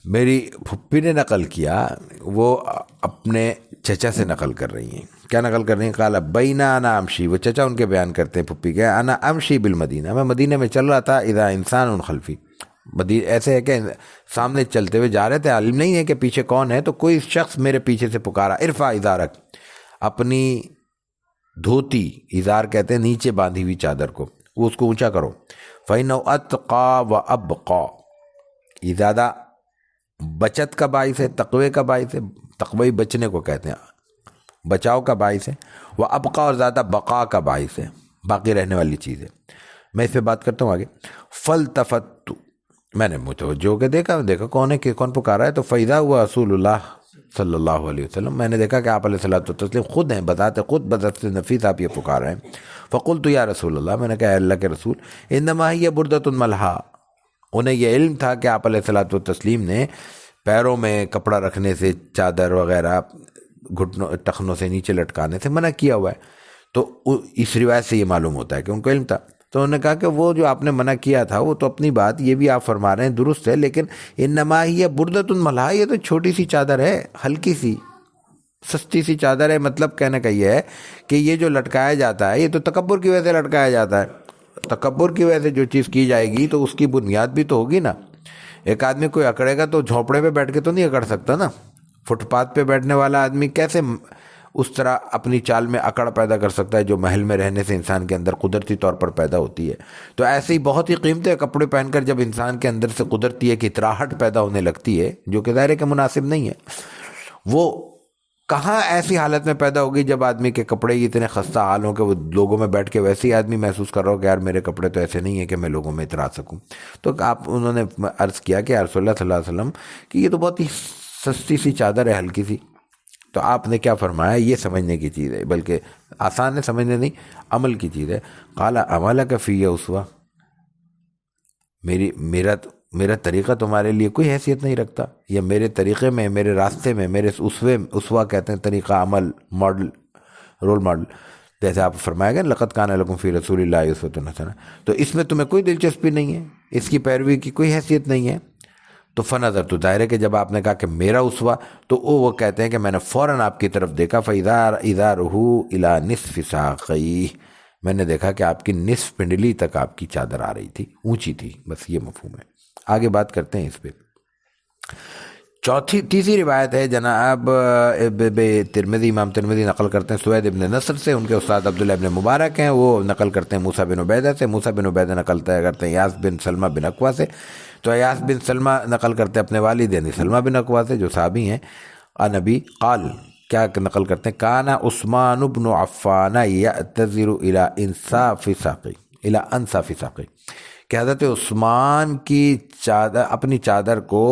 میری پھپھی نے نقل کیا، وہ اپنے چچا سے نقل کر رہی ہیں. کیا نقل کر رہی ہیں؟ قال بینا انا امشی، وہ چچا ان کے بیان کرتے ہیں پھپھی کے، انا امشی بالمدینہ، میں مدینہ میں چل رہا تھا، اذا انسان خلفی، ایسے ہے کہ سامنے چلتے ہوئے جا رہے تھے، علم نہیں ہے کہ پیچھے کون ہے، تو کوئی شخص میرے پیچھے سے پکارا، ارفع ازارک، اپنی دھوتی، ازار کہتے ہیں نیچے باندھی ہوئی چادر کو، وہ اس کو اونچا کرو. فإنه اتقى وابقى، یہ زیادہ بچت کا باعث ہے، تقوی کا باعث ہے، تقوی بچنے کو کہتے ہیں، بچاؤ کا باعث ہے. وہ ابقا، اور زیادہ بقا کا باعث ہے، باقی رہنے والی چیز ہے. میں اس پہ بات کرتا ہوں آگے. فلتفت، میں نے متوجہ ہو کے دیکھا کون ہے، کہ کون پکارا ہے. تو فیضا ہوا رسول اللہ صلی اللہ علیہ وسلم، میں نے دیکھا کہ آپ علیہ الصلوۃ والتسلیم خود ہیں، بذات خود، بذات نفیس آپ یہ پکار رہے ہیں. فقلت یا رسول اللہ، میں نے کہا اے اللہ کے رسول، انما ہی بردۃ ملہا، انہیں یہ علم تھا کہ آپ علیہ الصلوۃ والتسلیم نے پیروں میں کپڑا رکھنے سے، چادر وغیرہ گھٹنوں ٹخنوں سے نیچے لٹکانے سے منع کیا ہوا ہے. تو اس روایت سے یہ معلوم ہوتا ہے کہ ان کو علم تھا. تو انہوں نے کہا کہ وہ جو آپ نے منع کیا تھا وہ تو اپنی بات، یہ بھی آپ فرما رہے ہیں درست ہے، لیکن انما ہی بردۃ ملہا، یہ تو چھوٹی سی چادر ہے، ہلکی سی سستی سی چادر ہے. مطلب کہنے کا یہ ہے کہ یہ جو لٹکایا جاتا ہے یہ تو تکبر کی وجہ سے لٹکایا جاتا ہے. تکبر کی وجہ سے جو چیز کی جائے گی تو اس کی بنیاد بھی تو ہوگی نا. ایک آدمی کوئی اکڑے گا تو جھونپڑے پہ بیٹھ کے تو نہیں اکڑ سکتا نا. فٹ پاتھ پہ بیٹھنے والا آدمی کیسے اس طرح اپنی چال میں اکڑ پیدا کر سکتا ہے جو محل میں رہنے سے انسان کے اندر قدرتی طور پر پیدا ہوتی ہے. تو ایسے ہی بہت ہی قیمتی کپڑے پہن کر جب انسان کے اندر سے قدرتی ایک اتراہٹ پیدا ہونے لگتی ہے جو کہ ظاہر ہے کہ مناسب نہیں ہے، وہ کہاں ایسی حالت میں پیدا ہوگی جب آدمی کے کپڑے اتنے خستہ حال ہوں کہ وہ لوگوں میں بیٹھ کے ویسے ہی آدمی محسوس کر رہا ہو کہ یار میرے کپڑے تو ایسے نہیں ہیں کہ میں لوگوں میں اترا سکوں. تو انہوں نے عرض کیا کہ رسول اللہ صلی اللہ علیہ وسلم کہ یہ تو بہت ہی سستی سی چادر ہے، ہلکی سی. تو آپ نے کیا فرمایا؟ یہ سمجھنے کی چیز ہے، بلکہ آسان ہے سمجھنے نہیں، عمل کی چیز ہے. قال عملک فی اسوہ، میرا طریقہ تمہارے لیے کوئی حیثیت نہیں رکھتا، یا میرے طریقے میں، میرے راستے میں، میرے اسوہ کہتے ہیں طریقہ، عمل، ماڈل، رول ماڈل، جیسے آپ فرمایا گیا لقد کان لکم فی رسول اللہ اسوۃ حسنہ، تو اس میں تمہیں کوئی دلچسپی نہیں ہے، اس کی پیروی کی کوئی حیثیت نہیں ہے. تو فنظر، تو ظاہر ہے کہ جب آپ نے کہا کہ میرا اسوہ، تو وہ کہتے ہیں کہ میں نے فوراً آپ کی طرف دیکھا، فَإِذَا رُهُ إِلَى نِصْفِ سَاقَيْهِ، میں نے دیکھا کہ آپ کی نصف پنڈلی تک آپ کی چادر آ رہی تھی، اونچی تھی. بس یہ مفہوم ہے. آگے بات کرتے ہیں اس پہ. تیسری روایت ہے جناب ترمذی، امام ترمذی نقل کرتے ہیں سوید ابن نصر سے، ان کے استاد عبداللہ ابن مبارک ہیں، وہ نقل کرتے ہیں موسیٰ بن عبیدہ سے، موسیٰ بن عبیدہ نقل کرتے ہیں ایاس بن سلمہ بن اقویٰ سے، تو ایاس بن سلمہ نقل کرتے ہیں اپنے والد یعنی سلمہ بن اقویٰ سے جو صحابی ہیں. نبی قال، کیا نقل کرتے ہیں، کانا عثمان بن عفان یعتذر الی انصاف ساقی، کہ حضرت عثمان کی چادر، اپنی چادر کو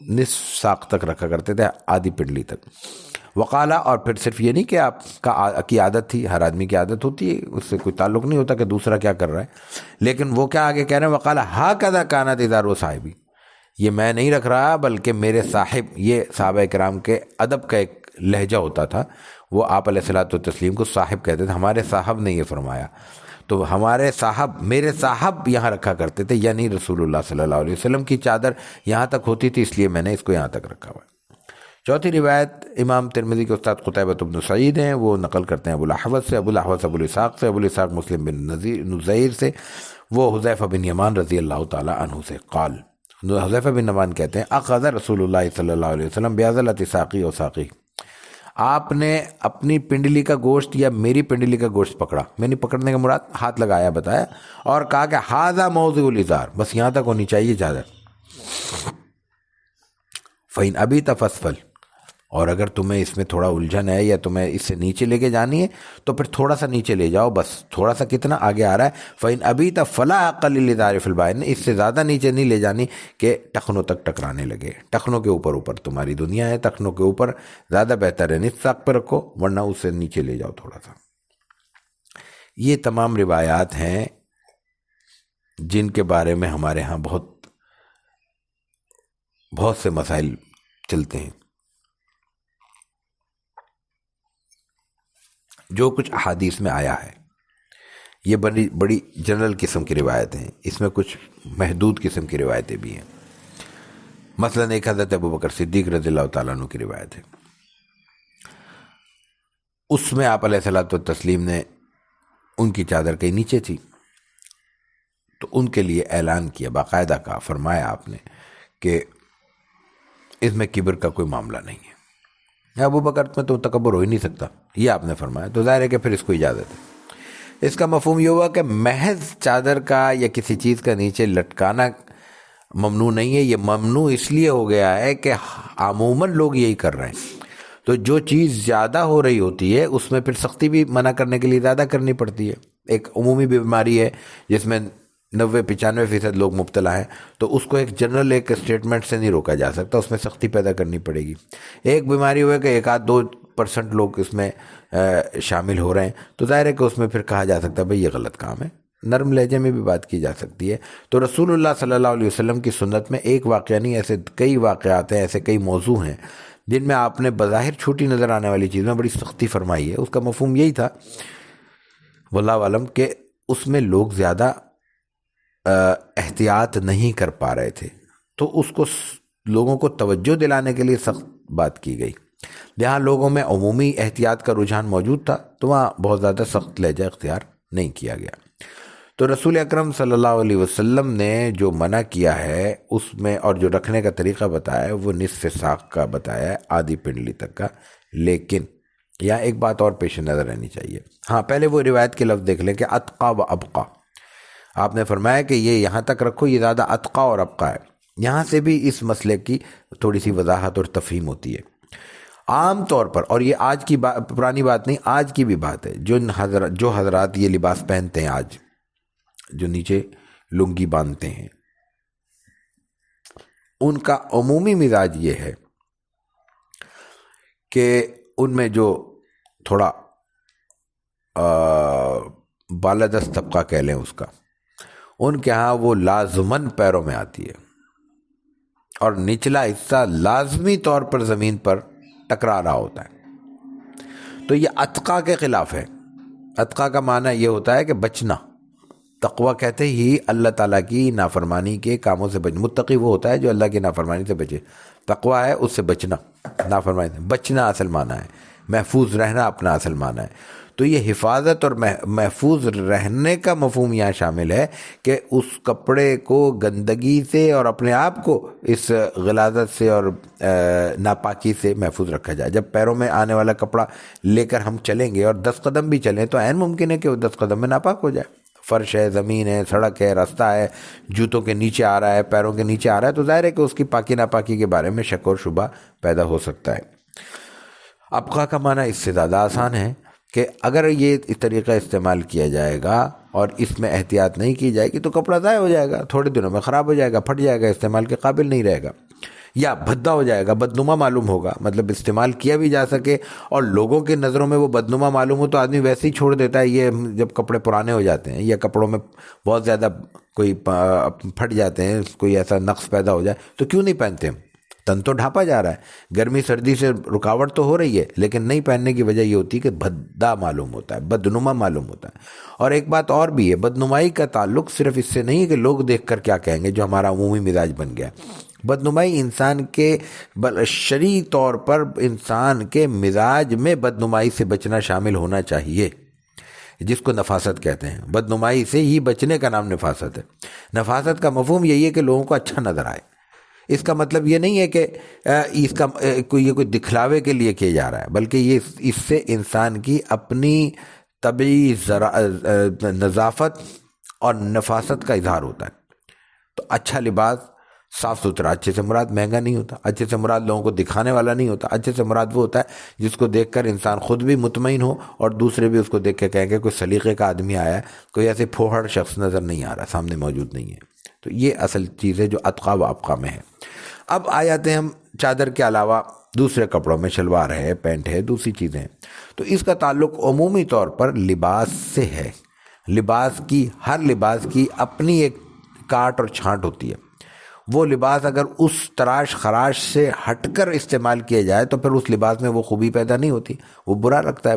نصف ساق تک رکھا کرتے تھے، آدھی پنڈلی تک. وقالا، اور پھر صرف یہ نہیں کہ آپ کی عادت تھی، ہر آدمی کی عادت ہوتی ہے، اس سے کوئی تعلق نہیں ہوتا کہ دوسرا کیا کر رہا ہے، لیکن وہ کیا آگے کہہ رہے ہیں، وقالا ہاکذا کانت ازار و صاحبی، یہ میں نہیں رکھ رہا بلکہ میرے صاحب، یہ صحابہ کرام کے ادب کا ایک لہجہ ہوتا تھا، وہ آپ علیہ الصلوۃ والتسلیم کو صاحب کہتے تھے. ہمارے صاحب نے یہ فرمایا، تو ہمارے صاحب، میرے صاحب یہاں رکھا کرتے تھے، یعنی رسول اللہ صلی اللہ علیہ وسلم کی چادر یہاں تک ہوتی تھی، اس لیے میں نے اس کو یہاں تک رکھا ہوا ہے. چوتھی روایت امام ترمذی کے استاد قتیبہ بن سعید ہیں، وہ نقل کرتے ہیں ابو الاحوص سے، ابو الاحوص ابو الاسحاق سے، ابو الاسحاق مسلم بن نذیر سے، وہ حذیفہ بن یمان رضی اللہ تعالی عنہ سے قال، حذیفہ بن یمان کہتے ہیں اخذ رسول اللہ صلی اللہ علیہ وسلم بعضلۃ ساقی و ساقی، آپ نے اپنی پنڈلی کا گوشت یا میری پنڈلی کا گوشت پکڑا، میں نے پکڑنے کا مراد ہاتھ لگایا بتایا، اور کہا کہ ھذا موضع الازار، بس یہاں تک ہونی چاہیے چادر، فإن ابیت فاسفل، اور اگر تمہیں اس میں تھوڑا الجھن ہے یا تمہیں اس سے نیچے لے کے جانی ہے تو پھر تھوڑا سا نیچے لے جاؤ، بس تھوڑا سا، کتنا آگے آ رہا ہے، فإن ابیت فلا اقل للازار فی البائن، اس سے زیادہ نیچے نہیں لے جانی کہ ٹخنوں تک ٹکرانے لگے، ٹخنوں کے اوپر تمہاری دنیا ہے، ٹخنوں کے اوپر زیادہ بہتر ہے، نصف ساق پہ رکھو ورنہ اس سے نیچے لے جاؤ تھوڑا سا۔ یہ تمام روایات ہیں جن کے بارے میں ہمارے ہاں بہت سے مسائل چلتے ہیں۔ جو کچھ احادیث میں آیا ہے یہ بڑی جنرل قسم کی روایتیں ہیں، اس میں کچھ محدود قسم کی روایتیں بھی ہیں۔ مثلا ایک حضرت ابوبکر صدیق رضی اللہ تعالیٰ عنہ کی روایت ہے، اس میں آپ علیہ الصلوۃ والتسلیم نے ان کی چادر کہیں نیچے تھی تو ان کے لیے اعلان کیا، باقاعدہ کہا، فرمایا آپ نے کہ اس میں کبر کا کوئی معاملہ نہیں ہے، ابو بکر میں تو تکبر ہو ہی نہیں سکتا، یہ آپ نے فرمایا، تو ظاہر ہے کہ پھر اس کو اجازت ہے۔ اس کا مفہوم یہ ہوا کہ محض چادر کا یا کسی چیز کا نیچے لٹکانا ممنوع نہیں ہے، یہ ممنوع اس لیے ہو گیا ہے کہ عموماً لوگ یہی کر رہے ہیں، تو جو چیز زیادہ ہو رہی ہوتی ہے اس میں پھر سختی بھی منع کرنے کے لیے زیادہ کرنی پڑتی ہے۔ ایک عمومی بیماری ہے جس میں 90-95% لوگ مبتلا ہیں، تو اس کو ایک جنرل ایک اسٹیٹمنٹ سے نہیں روکا جا سکتا، اس میں سختی پیدا کرنی پڑے گی۔ ایک بیماری ہوئے کہ 1-2% لوگ اس میں شامل ہو رہے ہیں، تو ظاہر ہے کہ اس میں پھر کہا جا سکتا ہے بھئی یہ غلط کام ہے، نرم لہجے میں بھی بات کی جا سکتی ہے۔ تو رسول اللہ صلی اللہ علیہ وسلم کی سنت میں ایک واقعہ نہیں، ایسے کئی واقعات ہیں، ایسے کئی موضوع ہیں جن میں آپ نے بظاہر چھوٹی نظر آنے والی چیز میں بڑی سختی فرمائی ہے۔ اس کا مفہوم یہی تھا واللہ عالم کہ اس میں لوگ زیادہ احتیاط نہیں کر پا رہے تھے، تو اس کو لوگوں کو توجہ دلانے کے لیے سخت بات کی گئی۔ جہاں لوگوں میں عمومی احتیاط کا رجحان موجود تھا تو وہاں بہت زیادہ سخت لہجہ اختیار نہیں کیا گیا۔ تو رسول اکرم صلی اللہ علیہ وسلم نے جو منع کیا ہے اس میں، اور جو رکھنے کا طریقہ بتایا ہے، وہ نصف ساق کا بتایا ہے، آدھی پنڈلی تک کا۔ لیکن یہاں ایک بات اور پیش نظر رہنی چاہیے، ہاں پہلے وہ روایت کے لفظ دیکھ لیں کہ اتقا و ابقا، آپ نے فرمایا کہ یہ یہاں تک رکھو، یہ زیادہ اتقا اور ابقا ہے۔ یہاں سے بھی اس مسئلے کی تھوڑی سی وضاحت اور تفہیم ہوتی ہے۔ عام طور پر، اور یہ آج کی پرانی بات نہیں، آج کی بھی بات ہے، جو حضرات یہ لباس پہنتے ہیں آج، جو نیچے لنگی باندھتے ہیں، ان کا عمومی مزاج یہ ہے کہ ان میں جو تھوڑا بالادست طبقہ کہہ لیں اس کا، ان کے ہاں وہ لازماً پیروں میں آتی ہے اور نچلا حصہ لازمی طور پر زمین پر ٹکرا رہا ہوتا ہے۔ تو یہ اتقا کے خلاف ہے۔ اتقا کا معنی یہ ہوتا ہے کہ بچنا، تقوی کہتے ہی اللہ تعالیٰ کی نافرمانی کے کاموں سے متقی وہ ہوتا ہے جو اللہ کی نافرمانی سے بچے، تقوی ہے اس سے بچنا، نافرمانی سے بچنا اصل معنی ہے، محفوظ رہنا اپنا اصل معنی ہے۔ تو یہ حفاظت اور محفوظ رہنے کا مفہوم یہاں شامل ہے کہ اس کپڑے کو گندگی سے اور اپنے آپ کو اس غلاظت سے اور ناپاکی سے محفوظ رکھا جائے۔ جب پیروں میں آنے والا کپڑا لے کر ہم چلیں گے اور 10 قدم بھی چلیں تو عین ممکن ہے کہ وہ 10 قدم میں ناپاک ہو جائے۔ فرش ہے، زمین ہے، سڑک ہے، راستہ ہے، جوتوں کے نیچے آ رہا ہے، پیروں کے نیچے آ رہا ہے، تو ظاہر ہے کہ اس کی پاکی ناپاکی کے بارے میں شک اور شبہ پیدا ہو سکتا ہے۔ ابقا کا معنی اس سے زیادہ آسان ہے کہ اگر یہ طریقہ استعمال کیا جائے گا اور اس میں احتیاط نہیں کی جائے گی تو کپڑا ضائع ہو جائے گا، تھوڑے دنوں میں خراب ہو جائے گا، پھٹ جائے گا، استعمال کے قابل نہیں رہے گا، یا بھدا ہو جائے گا، بدنما معلوم ہوگا۔ مطلب استعمال کیا بھی جا سکے اور لوگوں کے نظروں میں وہ بدنما معلوم ہو تو آدمی ویسے ہی چھوڑ دیتا ہے۔ یہ جب کپڑے پرانے ہو جاتے ہیں یا کپڑوں میں بہت زیادہ کوئی پھٹ جاتے ہیں، کوئی ایسا نقص پیدا ہو جائے تو کیوں نہیں پہنتے ہم؟ تن تو ڈھانپا جا رہا ہے، گرمی سردی سے رکاوٹ تو ہو رہی ہے، لیکن نہیں پہننے کی وجہ یہ ہوتی ہے کہ بھدا معلوم ہوتا ہے، بدنما معلوم ہوتا ہے۔ اور ایک بات اور بھی ہے، بدنمائی کا تعلق صرف اس سے نہیں ہے کہ لوگ دیکھ کر کیا کہیں گے، جو ہمارا عمومی مزاج بن گیا ہے۔ بدنمائی انسان کے شرعی طور پر انسان کے مزاج میں بدنمائی سے بچنا شامل ہونا چاہیے، جس کو نفاست کہتے ہیں۔ بدنمائی سے ہی بچنے کا نام نفاست ہے۔ نفاست کا مفہوم یہی ہے کہ لوگوں کو اچھا نظر آئے۔ اس کا مطلب یہ نہیں ہے کہ اس کا کوئی دکھلاوے کے لیے کیا جا رہا ہے، بلکہ یہ اس سے انسان کی اپنی طبعی نظافت اور نفاست کا اظہار ہوتا ہے۔ تو اچھا لباس صاف ستھرا، اچھے سے مراد مہنگا نہیں ہوتا، اچھے سے مراد لوگوں کو دکھانے والا نہیں ہوتا، اچھے سے مراد وہ ہوتا ہے جس کو دیکھ کر انسان خود بھی مطمئن ہو اور دوسرے بھی اس کو دیکھ کے کہیں کہ کوئی سلیقے کا آدمی آیا ہے، کوئی ایسے پھوہڑ شخص نظر نہیں آ رہا، سامنے موجود نہیں ہے۔ تو یہ اصل چیز ہے جو اتقا و ابقا میں ہے۔ اب آ جاتے ہیں ہم چادر کے علاوہ دوسرے کپڑوں میں، شلوار ہے، پینٹ ہے، دوسری چیزیں ہیں۔ تو اس کا تعلق عمومی طور پر لباس سے ہے۔ ہر لباس کی اپنی ایک کاٹ اور چھانٹ ہوتی ہے۔ وہ لباس اگر اس تراش خراش سے ہٹ کر استعمال کیا جائے تو پھر اس لباس میں وہ خوبی پیدا نہیں ہوتی، وہ برا لگتا ہے،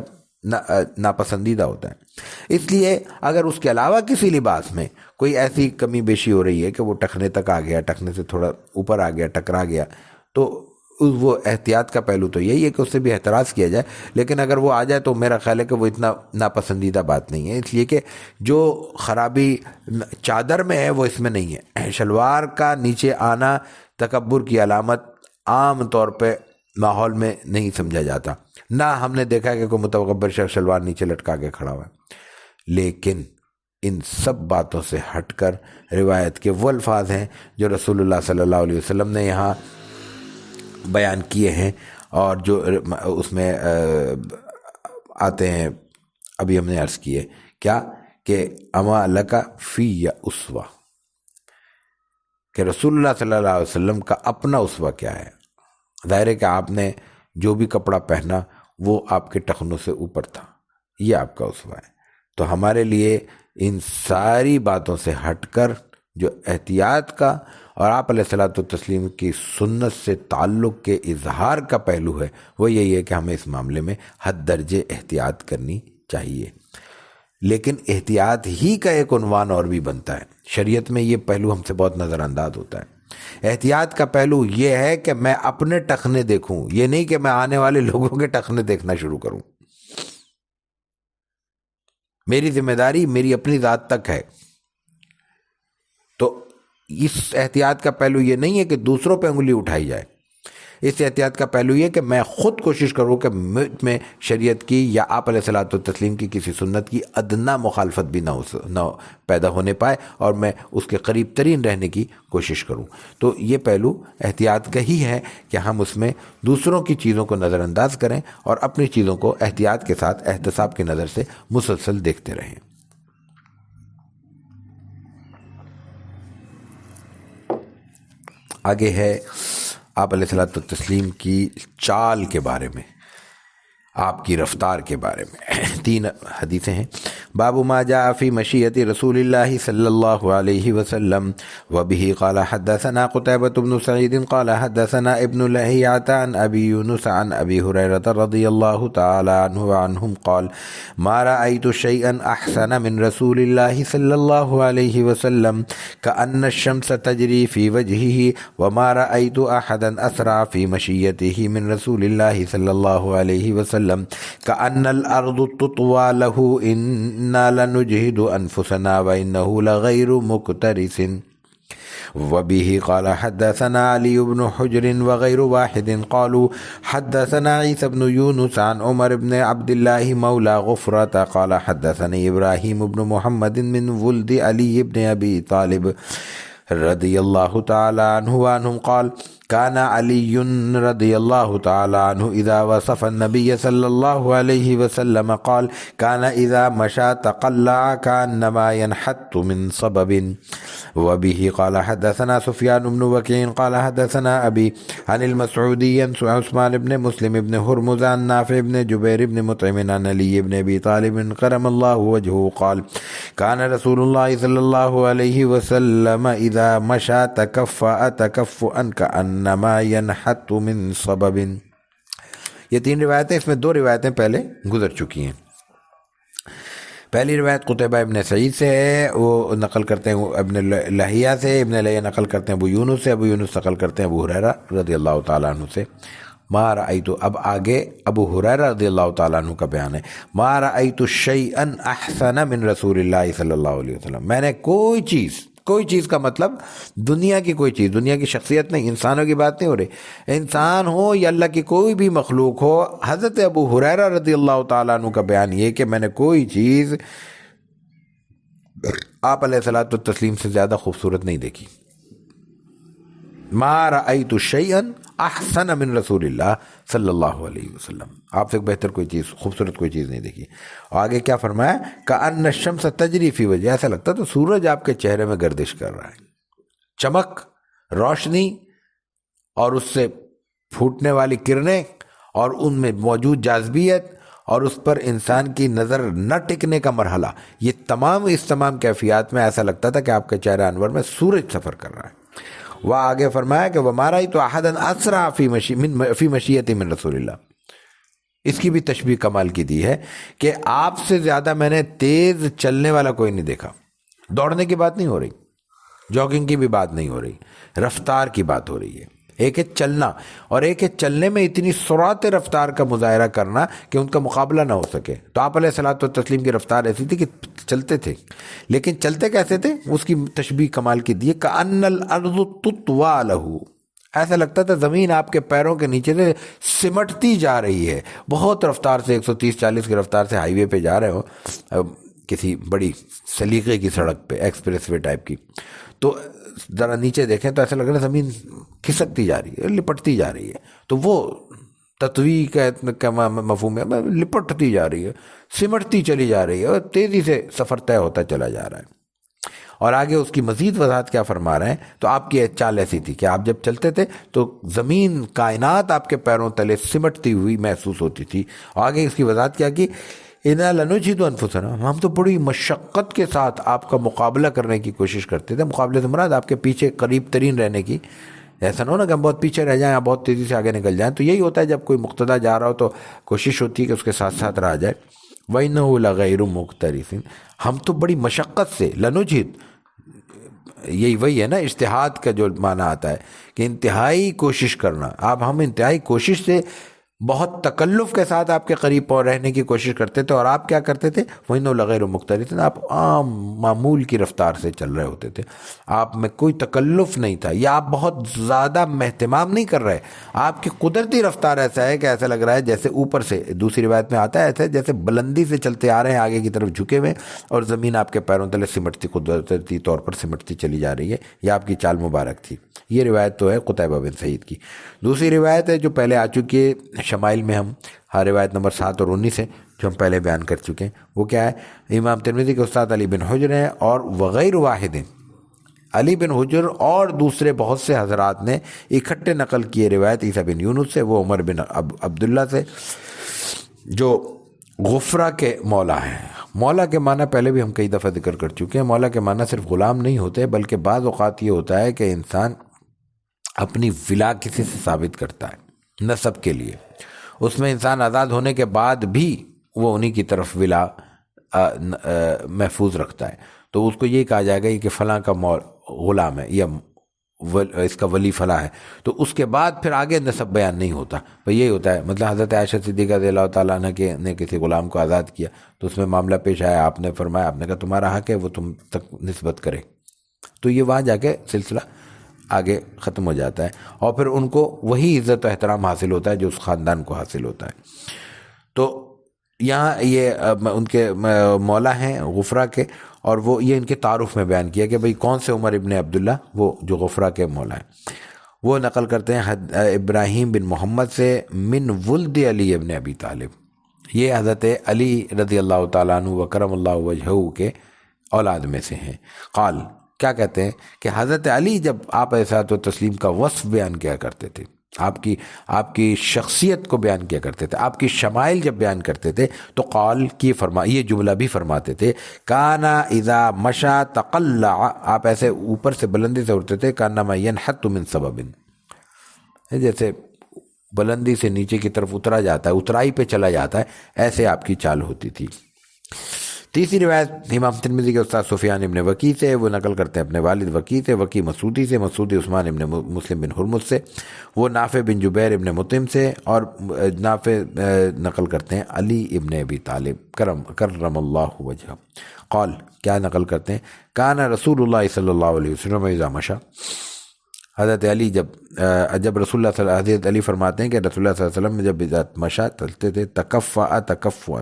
ناپسندیدہ ہوتا ہے۔ اس لیے اگر اس کے علاوہ کسی لباس میں کوئی ایسی کمی بیشی ہو رہی ہے کہ وہ ٹخنے تک آ گیا، ٹخنے سے تھوڑا اوپر آ گیا، ٹکرا گیا، تو وہ احتیاط کا پہلو تو یہی ہے کہ اس سے بھی احتراز کیا جائے، لیکن اگر وہ آ جائے تو میرا خیال ہے کہ وہ اتنا ناپسندیدہ بات نہیں ہے، اس لیے کہ جو خرابی چادر میں ہے وہ اس میں نہیں ہے۔ شلوار کا نیچے آنا تکبر کی علامت عام طور پہ ماحول میں نہیں سمجھا جاتا، نہ ہم نے دیکھا کہ کوئی متکبر شخص شلوار نیچے لٹکا کے کھڑا ہوا ہے۔ لیکن ان سب باتوں سے ہٹ کر روایت کے وہ الفاظ ہیں جو رسول اللہ صلی اللہ علیہ وسلم نے یہاں بیان کیے ہیں، اور جو اس میں آتے ہیں، ابھی ہم نے عرض کیے کیا کہ اما لکا فی یا اسوہ، کہ رسول اللہ صلی اللہ علیہ وسلم کا اپنا اسوہ کیا ہے۔ ظاہر ہے کہ آپ نے جو بھی کپڑا پہنا وہ آپ کے ٹخنوں سے اوپر تھا، یہ آپ کا اسوہ ہے۔ تو ہمارے لیے ان ساری باتوں سے ہٹ کر جو احتیاط کا اور آپ علیہ الصلوۃ والتسلیم کی سنت سے تعلق کے اظہار کا پہلو ہے، وہ یہی ہے کہ ہمیں اس معاملے میں حد درجے احتیاط کرنی چاہیے۔ لیکن احتیاط ہی کا ایک عنوان اور بھی بنتا ہے، شریعت میں یہ پہلو ہم سے بہت نظر انداز ہوتا ہے۔ احتیاط کا پہلو یہ ہے کہ میں اپنے ٹخنے دیکھوں، یہ نہیں کہ میں آنے والے لوگوں کے ٹخنے دیکھنا شروع کروں۔ میری ذمہ داری میری اپنی ذات تک ہے۔ تو اس احتیاط کا پہلو یہ نہیں ہے کہ دوسروں پہ انگلی اٹھائی جائے، اس احتیاط کا پہلو یہ کہ میں خود کوشش کروں کہ میں شریعت کی یا آپ علیہ الصلوۃ والتسلیم کی کسی سنت کی ادنا مخالفت بھی نہ پیدا ہونے پائے، اور میں اس کے قریب ترین رہنے کی کوشش کروں۔ تو یہ پہلو احتیاط کا ہی ہے کہ ہم اس میں دوسروں کی چیزوں کو نظر انداز کریں اور اپنی چیزوں کو احتیاط کے ساتھ احتساب کی نظر سے مسلسل دیکھتے رہیں۔ آگے ہے آپ علیہ الصلوۃ والتسلیم کی چال کے بارے میں، آپ کی رفتار کے بارے میں 3 حدیثیں ہیں۔ باب ما جاء فی مشیۃ رسول اللہ صلی اللہ علیہ وسلم وبہ قال حدثنا قتیبۃ بن سعید قال حدثنا ابن لہیعۃ عن ابی یونس عن ابی ہریرہ رضی اللہ تعالی عنہ وعنہم قال ما رأیت شیئا احسن من رسول اللہ صلی اللہ علیہ وسلم کأن الشمس تجری فی وجہہ وما رأیت احدا اسرع فی مشیتہ من رسول اللہ صلی اللہ علیہ وسلم کأن الارض تطوى له انا لنجهد انفسنا وانه لغیر مکترث وبه قال حدثنا علی بن حجر وغیر واحد قالوا حدثنا عیسی بن یونس عن عمر بن عبد الله مولى غفرة قال حدثني ابراہیم بن محمد من ولد علی بن ابی طالب رضی اللہ تعالی عنہ وعنہم قال كان علی رضی اللہ تعالی عنہ اذا وصف النبی صلی اللہ علیہ وسلم قال كان اذا مشى تقلع كأنما ينحت من صبب وبه قال حدثنا سفیان بن وکیع قال حدثنا ابی عن المسعودی عثمان بن مسلم بن ہرمز عن نافع بن جبیر بن مطعم عن علی بن ابی طالب کرم اللہ وجهه قال كان رسول اللہ صلی اللہ علیہ وسلم اذا مشى تکفأ تکفؤا كأن کأنما ينحت من صبب. یہ 3 روایتیں، اس میں 2 روایتیں پہلے گزر چکی ہیں. پہلی روایت قتیبہ ابن سعید سے ہے، وہ نقل کرتے ہیں ابن لہیہ سے، ابن لہیہ نقل کرتے ہیں ابو یونس سے، ابو یونس نقل کرتے ہیں ابو ہریرہ رضی اللہ تعالیٰ عنہ سے. ما رأیت، اب آگے ابو ہریرہ رضی اللہ تعالیٰ عنہ کا بیان ہے. ما رأیت شیئا احسن من رسول اللہ صلی اللہ علیہ وسلم. میں نے کوئی چیز کا مطلب دنیا کی کوئی چیز، دنیا کی شخصیت نہیں، انسانوں کی بات نہیں ہو رہی، انسان ہو یا اللہ کی کوئی بھی مخلوق ہو. حضرت ابو ہریرہ رضی اللہ تعالیٰ عنہ کا بیان یہ کہ میں نے کوئی چیز آپ علیہ الصلوۃ والتسلیم سے زیادہ خوبصورت نہیں دیکھی. ما رأیت شیئا احسن من رسول اللہ صلی اللہ علیہ وسلم. آپ سے بہتر کوئی چیز، خوبصورت کوئی چیز نہیں دیکھی. آگے کیا فرمایا؟ کأن الشمس تجری فی وجہ، ایسا لگتا تو سورج آپ کے چہرے میں گردش کر رہا ہے. چمک، روشنی اور اس سے پھوٹنے والی کرنیں اور ان میں موجود جاذبیت اور اس پر انسان کی نظر نہ ٹکنے کا مرحلہ، یہ تمام کیفیات میں ایسا لگتا تھا کہ آپ کے چہرے انور میں سورج سفر کر رہا ہے. وہ آگے فرمایا کہ وَمَا رَأَيْتُ أَحَدًا أَسْرَعَ فِي مَشِيَّتِهِ مِن رسول اللہ. اس کی بھی تشبیہ کمال کی دی ہے کہ آپ سے زیادہ میں نے تیز چلنے والا کوئی نہیں دیکھا. دوڑنے کی بات نہیں ہو رہی، جاگنگ کی بھی بات نہیں ہو رہی، رفتار کی بات ہو رہی ہے. ایک ہے چلنا اور ایک ہے چلنے میں اتنی سرعت رفتار کا مظاہرہ کرنا کہ ان کا مقابلہ نہ ہو سکے. تو آپ علیہ الصلوۃ والتسلیم کی رفتار ایسی تھی کہ چلتے تھے، لیکن چلتے کیسے تھے؟ اس کی تشبیہ کمال کی دی ہے کأن الارض تطوی لہ. ایسا لگتا تھا زمین آپ کے پیروں کے نیچے سے سمٹتی جا رہی ہے. بہت رفتار سے 130-140 کی رفتار سے ہائی وے پہ جا رہے ہو، کسی بڑی سلیقے کی سڑک پہ، ایکسپریس وے ٹائپ کی، تو ذرا نیچے دیکھیں تو ایسا لگ رہا ہے زمین کھسکتی جا رہی ہے، لپٹتی جا رہی ہے. تو وہ تطوی کا مفہوم ہے، لپٹتی جا رہی ہے، سمٹتی چلی جا رہی ہے اور تیزی سے سفر طے ہوتا چلا جا رہا ہے. اور آگے اس کی مزید وضاحت کیا فرما رہے ہیں؟ تو آپ کی چال ایسی تھی کہ آپ جب چلتے تھے تو زمین، کائنات آپ کے پیروں تلے سمٹتی ہوئی محسوس ہوتی تھی. آگے اس کی وضاحت کیا کی؟ اِنَّا لَنُجْهِدُ أَنفُسَنَا، ہم تو بڑی مشقت کے ساتھ آپ کا مقابلہ کرنے کی کوشش کرتے تھے. مقابلے سے مراد آپ کے پیچھے قریب ترین رہنے کی. ایسا نہ ہو نا کہ ہم بہت پیچھے رہ جائیں یا بہت تیزی سے آگے نکل جائیں. تو یہی ہوتا ہے جب کوئی مقتدا جا رہا ہو تو کوشش ہوتی ہے کہ اس کے ساتھ ساتھ رہ جائے. وَإِنَّهُ لَغَيْرُ مُقْتَرِفٍ، ہم تو بڑی مشقت سے، لنجھد یہی وہی ہے نا، اجتہاد کا جو معنی آتا ہے کہ انتہائی کوشش کرنا. ہم انتہائی کوشش سے، بہت تکلف کے ساتھ آپ کے قریب رہنے کی کوشش کرتے تھے. اور آپ کیا کرتے تھے؟ وَإِنَّهُ لَغَيْرُ مُقْتَرِفٍ، آپ عام معمول کی رفتار سے چل رہے ہوتے تھے. آپ میں کوئی تکلف نہیں تھا، یا آپ بہت زیادہ اہتمام نہیں کر رہے. آپ کی قدرتی رفتار ایسا ہے کہ ایسا لگ رہا ہے جیسے اوپر سے، دوسری روایت میں آتا ہے ایسا جیسے بلندی سے چلتے آ رہے ہیں آگے کی طرف جھکے ہوئے، اور زمین آپ کے پیروں تلے سمٹتی، قدرتی طور پر سمٹتی چلی جا رہی ہے. یہ آپ کی چال مبارک تھی. یہ روایت تو ہے قتیبہ بن سعید کی. دوسری روایت ہے جو پہلے آ چکی ہے شمائل میں، ہم روایت نمبر 7 اور 19 ہے جو ہم پہلے بیان کر چکے ہیں. وہ کیا ہے؟ امام ترمذی کے استاد علی بن حجر ہیں اور وغیر واحد، علی بن حجر اور دوسرے بہت سے حضرات نے اکٹھے نقل کیے روایت عیسیٰ بن یونس سے، وہ عمر بن عبداللہ سے، جو غفرہ کے مولا ہیں. مولا کے معنی پہلے بھی ہم کئی دفعہ ذکر کر چکے ہیں. مولا کے معنی صرف غلام نہیں ہوتے، بلکہ بعض اوقات یہ ہوتا ہے کہ انسان اپنی ولا کسی سے ثابت کرتا ہے نسب کے لیے. اس میں انسان آزاد ہونے کے بعد بھی وہ انہی کی طرف ولا محفوظ رکھتا ہے. تو اس کو یہ کہا جائے گا کہ فلاں کا غلام ہے یا اس کا ولی فلاں ہے. تو اس کے بعد پھر آگے نسب بیان نہیں ہوتا. بھئی یہی ہوتا ہے. مطلب حضرت عائشہ صدیقہ رضی اللہ تعالیٰ عنہ نے کسی غلام کو آزاد کیا تو اس میں معاملہ پیش آیا، آپ نے فرمایا، آپ نے کہا تمہارا حق ہے وہ تم تک نسبت کرے. تو یہ وہاں جا کے سلسلہ آگے ختم ہو جاتا ہے اور پھر ان کو وہی عزت و احترام حاصل ہوتا ہے جو اس خاندان کو حاصل ہوتا ہے. تو یہاں یہ ان کے مولا ہیں غفرہ کے، اور وہ یہ ان کے تعارف میں بیان کیا کہ بھئی کون سے عمر ابن عبداللہ، وہ جو غفرہ کے مولا ہیں. وہ نقل کرتے ہیں ابراہیم بن محمد سے من ولد علی ابن ابی طالب، یہ حضرت علی رضی اللہ تعالیٰ عنہ وکرم اللہ وجہہ کے اولاد میں سے ہیں. قال، کیا کہتے ہیں کہ حضرت علی جب آپ علیہ السلام کا وصف بیان کیا کرتے تھے، آپ کی شخصیت کو بیان کیا کرتے تھے، آپ کی شمائل جب بیان کرتے تھے تو قال کی یہ جملہ بھی فرماتے تھے، کانا اذا مشا تقلع، آپ ایسے اوپر سے بلندی سے اٹھتے تھے، کانما ینحت من سبب، جیسے بلندی سے نیچے کی طرف اترا جاتا ہے، اترائی پہ چلا جاتا ہے، ایسے آپ کی چال ہوتی تھی۔ تیسری روایت امام ترمذی کے استاد سفیان ابن وکی سے، وہ نقل کرتے ہیں اپنے والد وکی سے، وکی مسعودی سے، مسعودی عثمان ابن مسلم بن ہرمز سے، وہ نافع بن جبیر ابن مطعم سے، اور نافع نقل کرتے ہیں علی ابن ابی طالب کرم اللہ وجہہ قال، کیا نقل کرتے ہیں، کان رسول اللہ صلی اللہ علیہ وسلم اذا مشى، حضرت علی جب رسول اللہ حضرت علی فرماتے ہیں کہ رسول اللہ صلی اللہ علیہ وسلم جب مشا چلتے تھے، تکفع تکفعا،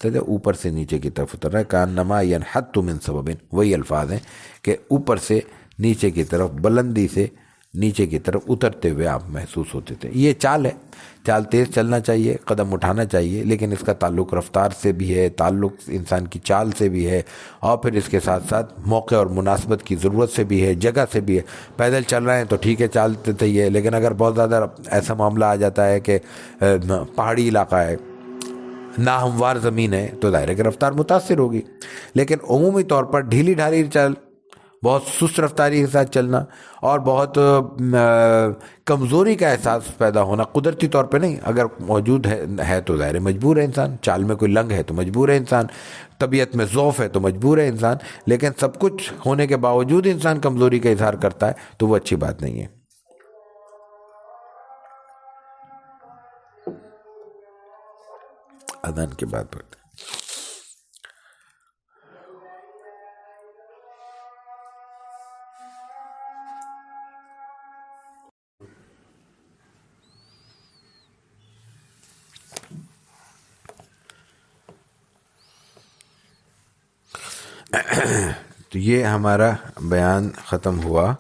اوپر سے نیچے کی طرف اتر رہا ہے، کانما ینحت من سبب، وہی الفاظ ہیں کہ اوپر سے نیچے کی طرف، بلندی سے نیچے کی طرف اترتے ہوئے آپ محسوس ہوتے تھے۔ یہ چال ہے، چال تیز چلنا چاہیے، قدم اٹھانا چاہیے، لیکن اس کا تعلق رفتار سے بھی ہے، تعلق انسان کی چال سے بھی ہے، اور پھر اس کے ساتھ ساتھ موقع اور مناسبت کی ضرورت سے بھی ہے، جگہ سے بھی ہے۔ پیدل چل رہے ہیں تو ٹھیک ہے، چالتے تھے، لیکن اگر بہت زیادہ ایسا معاملہ آ جاتا ہے کہ پہاڑی علاقہ ہے، ناہموار زمین ہے، تو ظاہر ہے کہ رفتار متاثر ہوگی۔ لیکن عمومی طور پر ڈھیلی ڈھالی چل، بہت سست رفتاری کے ساتھ چلنا، اور بہت کمزوری کا احساس پیدا ہونا، قدرتی طور پہ نہیں، اگر موجود ہے تو ظاہر مجبور ہے انسان، چال میں کوئی لنگ ہے تو مجبور ہے انسان، طبیعت میں ضعف ہے تو مجبور ہے انسان، لیکن سب کچھ ہونے کے باوجود انسان کمزوری کا اظہار کرتا ہے تو وہ اچھی بات نہیں ہے۔ اذان کے بعد پڑھتے ہیں۔ تو یہ ہمارا بیان ختم ہوا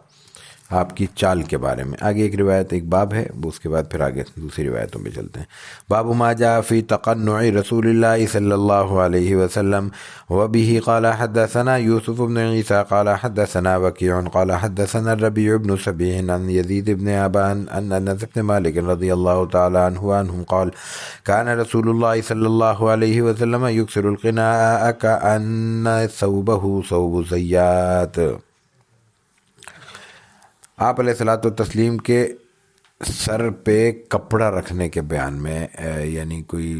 آپ کی چال کے بارے میں۔ آگے ایک روایت، ایک باب ہے، اس کے بعد پھر آگے دوسری روایتوں میں چلتے ہیں۔ باب ما جاء فی تقنع رسول اللہ صلی اللہ علیہ وسلم وبه قال حدثنا یوسف بن عیسیٰ قال حدثنا وکیع قال حدثنا الربیع بن سبیع عن یزید بن ابان ان انس بن مالک رضی اللہ تعالی عنہ عنہم قال كان رسول اللہ صلی اللہ علیہ وسلم یکسر القناء کأن ثوبه ثوب زیات۔ آپ علیہ الصلوۃ والتسلیم کے سر پہ کپڑا رکھنے کے بیان میں، یعنی کوئی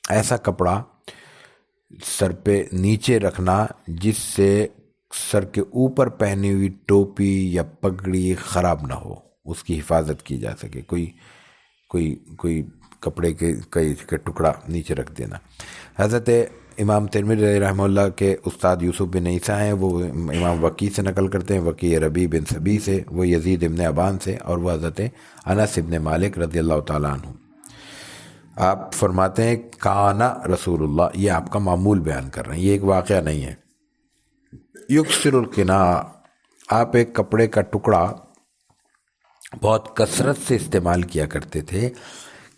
ایسا کپڑا سر پہ نیچے رکھنا جس سے سر کے اوپر پہنی ہوئی ٹوپی یا پگڑی خراب نہ ہو، اس کی حفاظت کی جا سکے، کوئی کپڑے کے ٹکڑا نیچے رکھ دینا۔ حضرت امام ترمذی رحمہ اللہ کے استاد یوسف بن عیسیٰ ہیں، وہ امام وکی سے نقل کرتے ہیں، وکی ربیع بن سبیع سے، وہ یزید ابن ابان سے، اور وہ حضرت انس ابن مالک رضی اللہ تعالیٰ عنہ۔ آپ فرماتے ہیں کانا رسول اللہ، یہ آپ کا معمول بیان کر رہے ہیں، یہ ایک واقعہ نہیں ہے۔ یکسر القناء، آپ ایک کپڑے کا ٹکڑا بہت کثرت سے استعمال کیا کرتے تھے،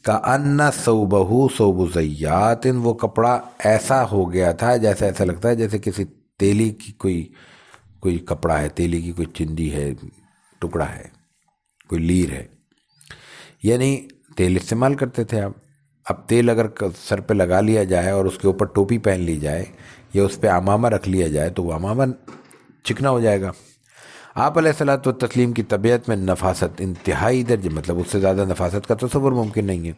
کأن ثوبہ ثوب زیات، وہ کپڑا ایسا ہو گیا تھا جیسے ایسا لگتا ہے جیسے کسی تیلی کی کوئی کپڑا ہے، تیلی کی کوئی چندی ہے، ٹکڑا ہے، کوئی لیر ہے، یعنی تیل استعمال کرتے تھے آپ۔ اب تیل اگر سر پہ لگا لیا جائے اور اس کے اوپر ٹوپی پہن لی جائے یا اس پہ عمامہ رکھ لیا جائے تو وہ عمامہ چکنا ہو جائے گا۔ آپ علیہ الصلوۃ والتسلیم کی طبیعت میں نفاست انتہائی درجے، مطلب اس سے زیادہ نفاست کا تصور ممکن نہیں ہے،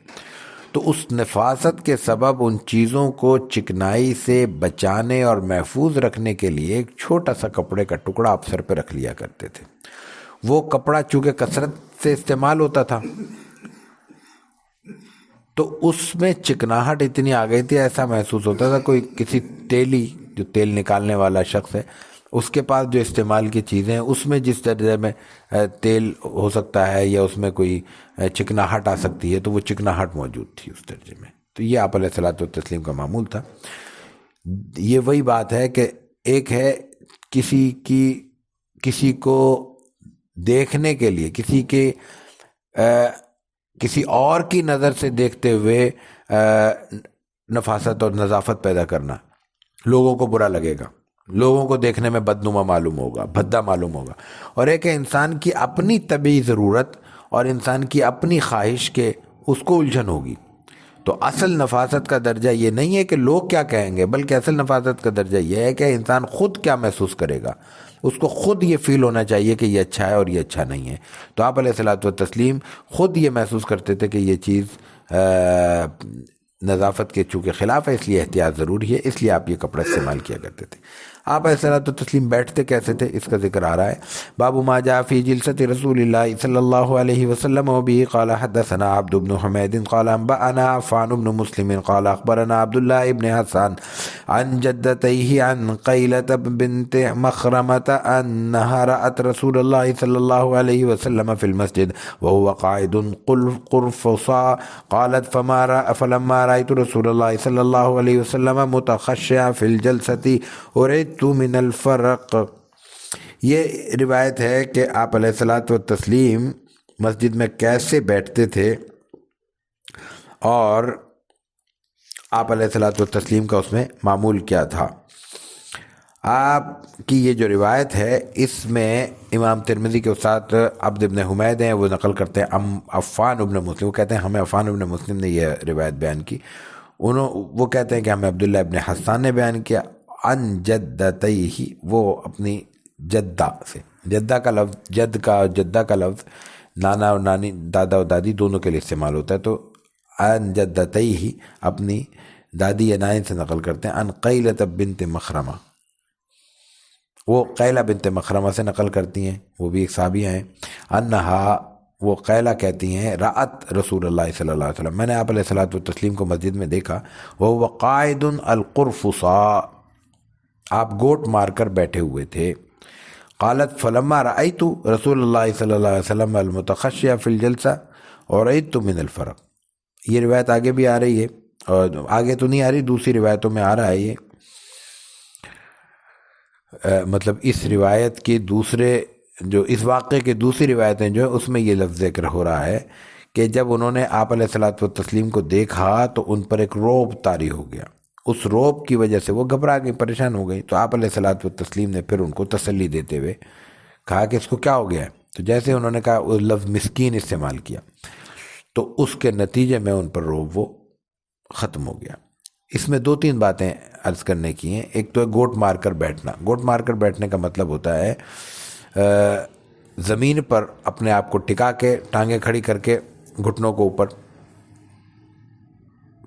تو اس نفاست کے سبب ان چیزوں کو چکنائی سے بچانے اور محفوظ رکھنے کے لیے ایک چھوٹا سا کپڑے کا ٹکڑا آپ سر پہ رکھ لیا کرتے تھے۔ وہ کپڑا چونکہ کثرت سے استعمال ہوتا تھا تو اس میں چکناہٹ اتنی آ گئی تھی، ایسا محسوس ہوتا تھا کوئی کسی تیلی، جو تیل نکالنے والا شخص ہے، اس کے پاس جو استعمال کی چیزیں ہیں اس میں جس درجے میں تیل ہو سکتا ہے یا اس میں کوئی چکناہٹ آ سکتی ہے تو وہ چکناہٹ موجود تھی اس درجے میں۔ تو یہ آپ علیہ الصلوۃ والتسلیم کا معمول تھا۔ یہ وہی بات ہے کہ ایک ہے کسی کو دیکھنے کے لیے، کسی اور کی نظر سے دیکھتے ہوئے نفاست اور نظافت پیدا کرنا، لوگوں کو برا لگے گا، لوگوں کو دیکھنے میں بدنما معلوم ہوگا، بھدا معلوم ہوگا، اور ایک ہے انسان کی اپنی طبعی ضرورت اور انسان کی اپنی خواہش کے اس کو الجھن ہوگی، تو اصل نفاست کا درجہ یہ نہیں ہے کہ لوگ کیا کہیں گے، بلکہ اصل نفاست کا درجہ یہ ہے کہ انسان خود کیا محسوس کرے گا، اس کو خود یہ فیل ہونا چاہیے کہ یہ اچھا ہے اور یہ اچھا نہیں ہے۔ تو آپ علیہ الصلوۃ والتسلیم خود یہ محسوس کرتے تھے کہ یہ چیز نظافت کے چونکہ خلاف ہے، اس لیے احتیاط ضروری ہے، اس لیے آپ یہ کپڑا استعمال کیا کرتے تھے۔ آپ علیہ الصلوۃ والتسلیم بیٹھتے کیسے تھے، اس کا ذکر آ رہا ہے۔ باب ما جاء فی جلسۃ رسول اللہ صلی اللہ علیہ وسلم وبه قال حدثنا عبد بن حمید قال انبأنا عفان بن مسلم قال اخبرنا عبد الله بن حسان عن جدتيه عن قيلة بنت مخرمة انها رأت رسول الله صلی اللہ علیہ وسلم في المسجد وهو قاعد قرفصا قالت فلما رأيت رسول الله صلی اللہ علیہ وسلم متخشعا في الجلسة أريد من الفرق۔ یہ روایت ہے کہ آپ علیہ الصلوۃ والتسلیم مسجد میں کیسے بیٹھتے تھے اور آپ علیہ الصلوۃ والتسلیم کا اس میں معمول کیا تھا۔ آپ کی یہ جو روایت ہے اس میں امام ترمذی کے استاد عبد بن حمید ہیں، وہ نقل کرتے ہیں عفان ابن مسلم، وہ کہتے ہیں ہمیں عفان ابن مسلم نے یہ روایت بیان کی، وہ کہتے ہیں کہ ہمیں عبداللہ ابن حسان نے بیان کیا، ان جدتیہ، وہ اپنی جدہ سے، جدہ کا لفظ جدہ کا لفظ نانا اور نانی، دادا اور دادی دونوں کے لیے استعمال ہوتا ہے، تو ان جدتیہ اپنی دادی یا نانی سے نقل کرتے ہیں، ان قیلۃ بنت مخرمہ، وہ قیلہ بنت مخرمہ سے نقل کرتی ہیں، وہ بھی ایک صحابیہ ہیں، انہا، وہ قیلہ کہتی ہیں، رأت رسول اللہ صلی اللہ علیہ وسلم، میں نے آپ علیہ الصلوۃ والتسلیم کو مسجد میں دیکھا، وہ قاعد القرفصا، آپ گوٹ مار کر بیٹھے ہوئے تھے، قالت فلما رأیت رسول اللہ صلی اللہ علیہ وسلم المتخشع فی الجلسہ ورأیت من الفرق۔ یہ روایت آگے بھی آ رہی ہے، اور آگے تو نہیں آ رہی، دوسری روایتوں میں آ رہا ہے یہ، مطلب اس روایت کے دوسرے جو اس واقعے کے دوسری روایتیں جو ہیں اس میں یہ لفظ ذکر ہو رہا ہے کہ جب انہوں نے آپ علیہ الصلوۃ والتسلیم کو دیکھا تو ان پر ایک رعب طاری ہو گیا، اس رعب کی وجہ سے وہ گھبرا گئی، پریشان ہو گئی، تو آپ علیہ الصلوۃ والتسلیم نے پھر ان کو تسلی دیتے ہوئے کہا کہ اس کو کیا ہو گیا ہے، تو جیسے انہوں نے کہا وہ لفظ مسکین استعمال کیا، تو اس کے نتیجے میں ان پر رعب وہ ختم ہو گیا۔ اس میں دو تین باتیں عرض کرنے کی ہیں، ایک تو ہے گوٹ مار کر بیٹھنا، گوٹ مار کر بیٹھنے کا مطلب ہوتا ہے زمین پر اپنے آپ کو ٹکا کے ٹانگیں کھڑی کر کے گھٹنوں کو اوپر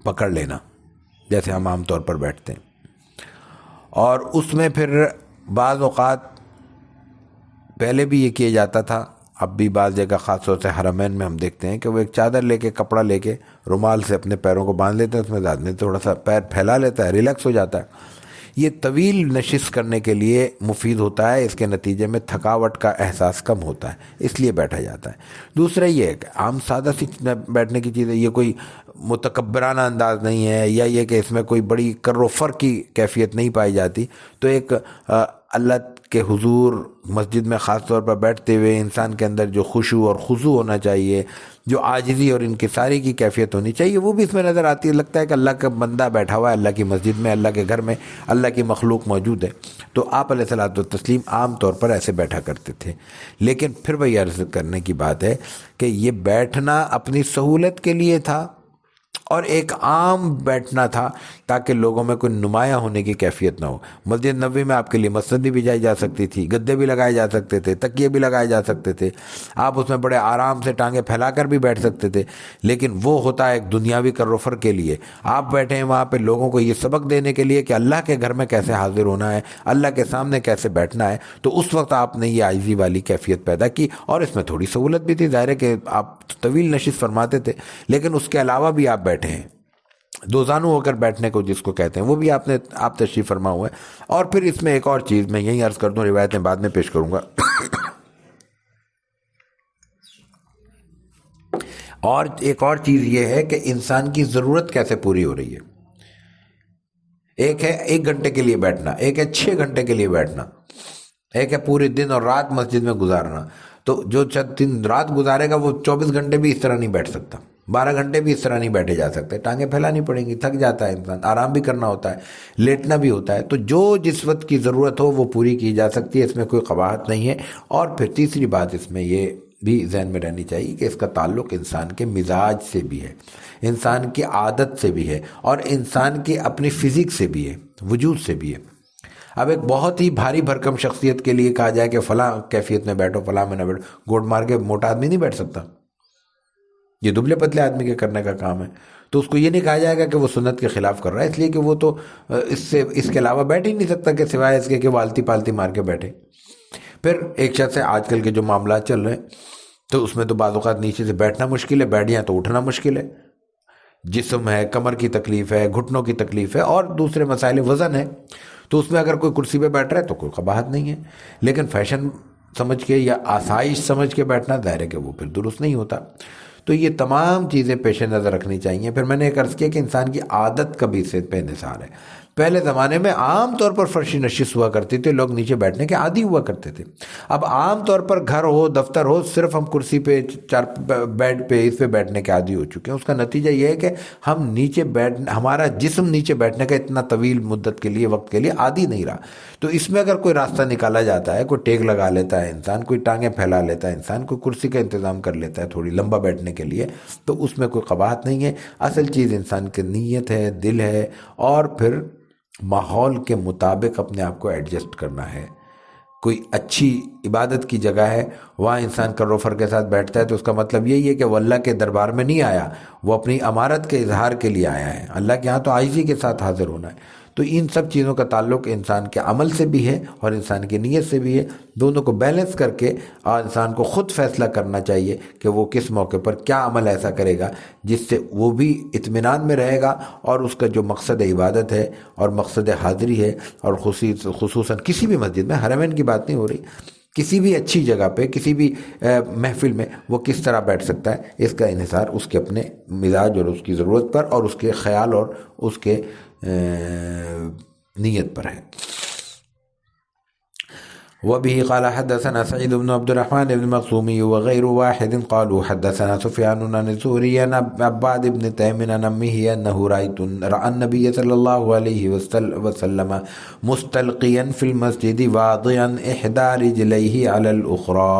پکڑ لینا، جیسے ہم عام طور پر بیٹھتے ہیں، اور اس میں پھر بعض اوقات پہلے بھی یہ کیا جاتا تھا، اب بھی بعض جگہ خاص طور سے حرمین میں ہم دیکھتے ہیں کہ وہ ایک چادر لے کے، کپڑا لے کے رومال سے اپنے پیروں کو باندھ لیتے ہیں، اس میں آدمی تھوڑا سا پیر پھیلا لیتا ہے، ریلیکس ہو جاتا ہے، یہ طویل نشست کرنے کے لیے مفید ہوتا ہے، اس کے نتیجے میں تھکاوٹ کا احساس کم ہوتا ہے، اس لیے بیٹھا جاتا ہے۔ دوسرا یہ ہے کہ عام سادہ سی بیٹھنے کی چیز ہے، یہ کوئی متکبرانہ انداز نہیں ہے، یا یہ کہ اس میں کوئی بڑی کر و فر کی کیفیت نہیں پائی جاتی، تو ایک اللہ کے حضور مسجد میں خاص طور پر بیٹھتے ہوئے انسان کے اندر جو خشوع اور خضوع ہونا چاہیے، جو عاجزی اور انکساری کی کیفیت ہونی چاہیے، وہ بھی اس میں نظر آتی ہے، لگتا ہے کہ اللہ کا بندہ بیٹھا ہوا ہے اللہ کی مسجد میں، اللہ کے گھر میں اللہ کی مخلوق موجود ہے۔ تو آپ علیہ الصلوۃ والتسلیم عام طور پر ایسے بیٹھا کرتے تھے، لیکن پھر وہی عرض کرنے کی بات ہے کہ یہ بیٹھنا اپنی سہولت کے لیے تھا اور ایک عام بیٹھنا تھا تاکہ لوگوں میں کوئی نمایاں ہونے کی کیفیت نہ ہو۔ مسجد نبوی میں آپ کے لیے مسند بھی بچھائی جا سکتی تھی، گدے بھی لگائے جا سکتے تھے، تکیے بھی لگائے جا سکتے تھے، آپ اس میں بڑے آرام سے ٹانگیں پھیلا کر بھی بیٹھ سکتے تھے، لیکن وہ ہوتا ہے ایک دنیاوی کر و فر کے لیے۔ آپ بیٹھے ہیں وہاں پہ لوگوں کو یہ سبق دینے کے لیے کہ اللہ کے گھر میں کیسے حاضر ہونا ہے، اللہ کے سامنے کیسے بیٹھنا ہے، تو اس وقت آپ نے یہ عاجزی والی کیفیت پیدا کی، اور اس میں تھوڑی سہولت بھی تھی، ظاہر ہے کہ آپ طویل نشست فرماتے تھے، لیکن اس کے علاوہ بھی آپ بیٹھے ہیں، دو زانو ہو کر بیٹھنے کو جس کو کہتے ہیں، وہ بھی آپ تشریف فرما ہوا ہے۔ اور پھر اس میں ایک اور چیز میں یہی عرض کر دوں، روایتیں بعد میں پیش کروں گا، اور ایک اور چیز یہ ہے کہ انسان کی ضرورت کیسے پوری ہو رہی ہے۔ ایک ہے 1 گھنٹے کے لیے بیٹھنا، ایک ہے 6 گھنٹے کے لیے بیٹھنا، ایک ہے پورے دن اور رات مسجد میں گزارنا۔ تو جو دن رات گزارے گا وہ 24 گھنٹے بھی اس طرح نہیں بیٹھ سکتا، 12 گھنٹے بھی اس طرح نہیں بیٹھے جا سکتے، ٹانگیں پھیلانی پڑیں گی، تھک جاتا ہے انسان، آرام بھی کرنا ہوتا ہے، لیٹنا بھی ہوتا ہے۔ تو جو جس وقت کی ضرورت ہو وہ پوری کی جا سکتی ہے، اس میں کوئی قباحت نہیں ہے۔ اور پھر تیسری بات اس میں یہ بھی ذہن میں رہنی چاہیے کہ اس کا تعلق انسان کے مزاج سے بھی ہے، انسان کی عادت سے بھی ہے، اور انسان کی اپنی فزکس سے بھی ہے، وجود سے بھی ہے۔ اب ایک بہت ہی بھاری بھرکم شخصیت کے لیے کہا جائے کہ فلاں کیفیت میں بیٹھو، فلاں میں نہ بیٹھو، گوٹ مار کے موٹا آدمی نہیں بیٹھ سکتا، یہ دبلے پتلے آدمی کے کرنے کا کام ہے۔ تو اس کو یہ نہیں کہا جائے گا کہ وہ سنت کے خلاف کر رہا ہے، اس لیے کہ وہ تو اس کے علاوہ بیٹھ ہی نہیں سکتا کہ سوائے اس کے کہ والتی پالتی مار کے بیٹھے۔ پھر ایک شخص ہے، آج کل کے جو معاملات چل رہے ہیں تو اس میں تو بعض اوقات نیچے سے بیٹھنا مشکل ہے، بیٹھ جائیں تو اٹھنا مشکل ہے، جسم ہے، کمر کی تکلیف ہے، گھٹنوں کی تکلیف ہے، اور دوسرے مسائل، وزن ہے، تو اس میں اگر کوئی کرسی پہ بیٹھ رہا ہے تو کوئی قباحت نہیں ہے۔ لیکن فیشن سمجھ کے یا آسائش سمجھ کے بیٹھنا ظاہر ہے کہ وہ پھر درست نہیں ہوتا۔ تو یہ تمام چیزیں پیش نظر رکھنی چاہیے۔ پھر میں نے ایک عرض کیا کہ انسان کی عادت کا بھی اس سے بے نثار ہے۔ پہلے زمانے میں عام طور پر فرشی نشست ہوا کرتی تھی، لوگ نیچے بیٹھنے کے عادی ہوا کرتے تھے۔ اب عام طور پر گھر ہو، دفتر ہو، صرف ہم کرسی پہ، بیڈ پہ، اس پہ بیٹھنے کے عادی ہو چکے ہیں۔ اس کا نتیجہ یہ ہے کہ ہم نیچے ہمارا جسم نیچے بیٹھنے کا اتنا طویل مدت کے لیے، وقت کے لیے عادی نہیں رہا۔ تو اس میں اگر کوئی راستہ نکالا جاتا ہے، کوئی ٹیک لگا لیتا ہے انسان، کوئی ٹانگیں پھیلا لیتا ہے انسان، کوئی کرسی کا انتظام کر لیتا ہے تھوڑی لمبا بیٹھنے کے لیے، تو اس میں کوئی قباحت نہیں ہے۔ اصل چیز انسان کی نیت ہے، دل ہے، اور پھر ماحول کے مطابق اپنے آپ کو ایڈجسٹ کرنا ہے۔ کوئی اچھی عبادت کی جگہ ہے، وہاں انسان کروفر کے ساتھ بیٹھتا ہے تو اس کا مطلب یہی ہے کہ وہ اللہ کے دربار میں نہیں آیا، وہ اپنی امارت کے اظہار کے لیے آیا ہے۔ اللہ کے ہاں تو عاجزی کے ساتھ حاضر ہونا ہے۔ تو ان سب چیزوں کا تعلق انسان کے عمل سے بھی ہے اور انسان کی نیت سے بھی ہے۔ دونوں کو بیلنس کر کے اور انسان کو خود فیصلہ کرنا چاہیے کہ وہ کس موقع پر کیا عمل ایسا کرے گا جس سے وہ بھی اطمینان میں رہے گا، اور اس کا جو مقصد عبادت ہے اور مقصد حاضری ہے، اور خصوصاً کسی بھی مسجد میں، حرمین کی بات نہیں ہو رہی، کسی بھی اچھی جگہ پہ، کسی بھی محفل میں وہ کس طرح بیٹھ سکتا ہے، اس کا انحصار اس کے اپنے مزاج اور اس کی ضرورت پر اور اس کے خیال اور اس کے نیت پر ہے۔ وبه قال حدثنا سعيد بن عبد الرحمن بن مخزومي وغير واحد قالوا حدثنا سفيان عن الزهري عن عباد بن تيم عن أمه أنه رأى النبي صلى الله عليه وسلم مستلقيا في المسجد واضعا إحدى رجليه على الأخرى۔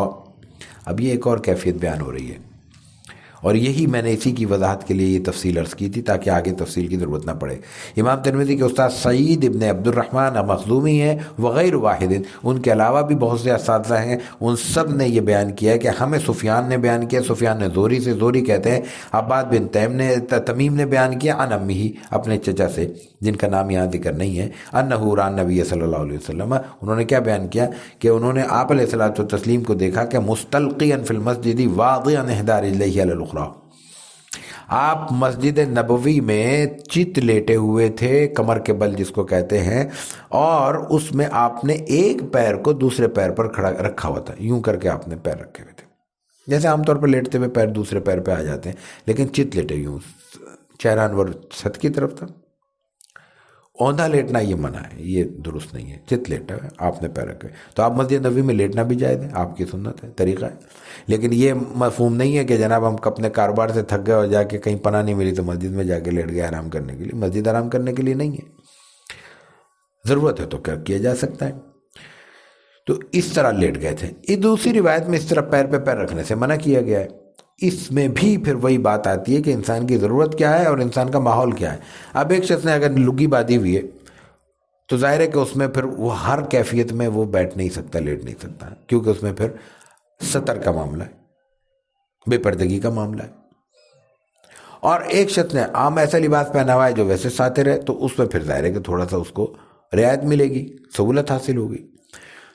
اب یہ ایک اور کیفیت بیان ہو رہی ہے، اور یہی میں نے اسی کی وضاحت کے لیے یہ تفصیل عرض کی تھی تاکہ آگے تفصیل کی ضرورت نہ پڑے۔ امام ترمذی کے استاد سعید ابن عبد الرحمن مخزومی ہیں، وغیر واحد، ان کے علاوہ بھی بہت سے اساتذہ ہیں، ان سب نے یہ بیان کیا ہے کہ ہمیں سفیان نے بیان کیا، سفیان نے زہری سے، زہری کہتے ہیں عباد بن تمیم نے بیان کیا عن امی، اپنے چچا سے جن کا نام یہاں ذکر نہیں ہے، انہ رأى النبی صلی اللہ علیہ وسلم، انہوں نے کیا بیان کیا کہ انہوں نے آپ علیہ الصلوۃ والتسلیم کو دیکھا کہ مستلقیا فی المسجد واضعا احدى رجلیہ علی الاخری، آپ مسجد نبوی میں چت لیٹے ہوئے تھے، کمر کے بل جس کو کہتے ہیں، اور اس میں آپ نے ایک پیر کو دوسرے پیر پر کھڑا رکھا ہوا تھا، یوں کر کے آپ نے پیر رکھے ہوئے تھے، جیسے عام طور پر لیٹتے ہوئے پیر دوسرے پیر پہ آ جاتے ہیں، لیکن چت لیٹے یوں، چہرہ انور چھت کی طرف تھا۔ اوندھا لیٹنا یہ منع ہے، یہ درست نہیں ہے، چت لیٹا ہے آپ نے پیر رکھے، تو آپ مسجد نبوی میں لیٹنا بھی جائز ہے، آپ کی سنت ہے، طریقہ ہے، لیکن یہ مفہوم نہیں ہے کہ جناب ہم اپنے کاروبار سے تھک گئے اور جا کے کہیں پناہ نہیں ملی تو مسجد میں جا کے لیٹ گئے آرام کرنے کے لیے۔ مسجد آرام کرنے کے لیے نہیں ہے، ضرورت ہے تو کیا جا سکتا ہے۔ تو اس طرح لیٹ گئے تھے۔ یہ دوسری روایت میں اس طرح پیر پہ پیر رکھنے سے منع کیا گیا ہے۔ اس میں بھی پھر وہی بات آتی ہے کہ انسان کی ضرورت کیا ہے اور انسان کا ماحول کیا ہے۔ اب ایک شخص نے اگر لگی باندھی ہوئی ہے تو ظاہر ہے کہ اس میں پھر وہ ہر کیفیت میں وہ بیٹھ نہیں سکتا، لیٹ نہیں سکتا، کیونکہ اس میں پھر ستر کا معاملہ ہے، بے پردگی کا معاملہ ہے۔ اور ایک شخص نے عام ایسا لباس پہنا ہوا ہے جو ویسے ساتر ہے، تو اس میں پھر ظاہر ہے کہ تھوڑا سا اس کو رعایت ملے گی، سہولت حاصل ہوگی۔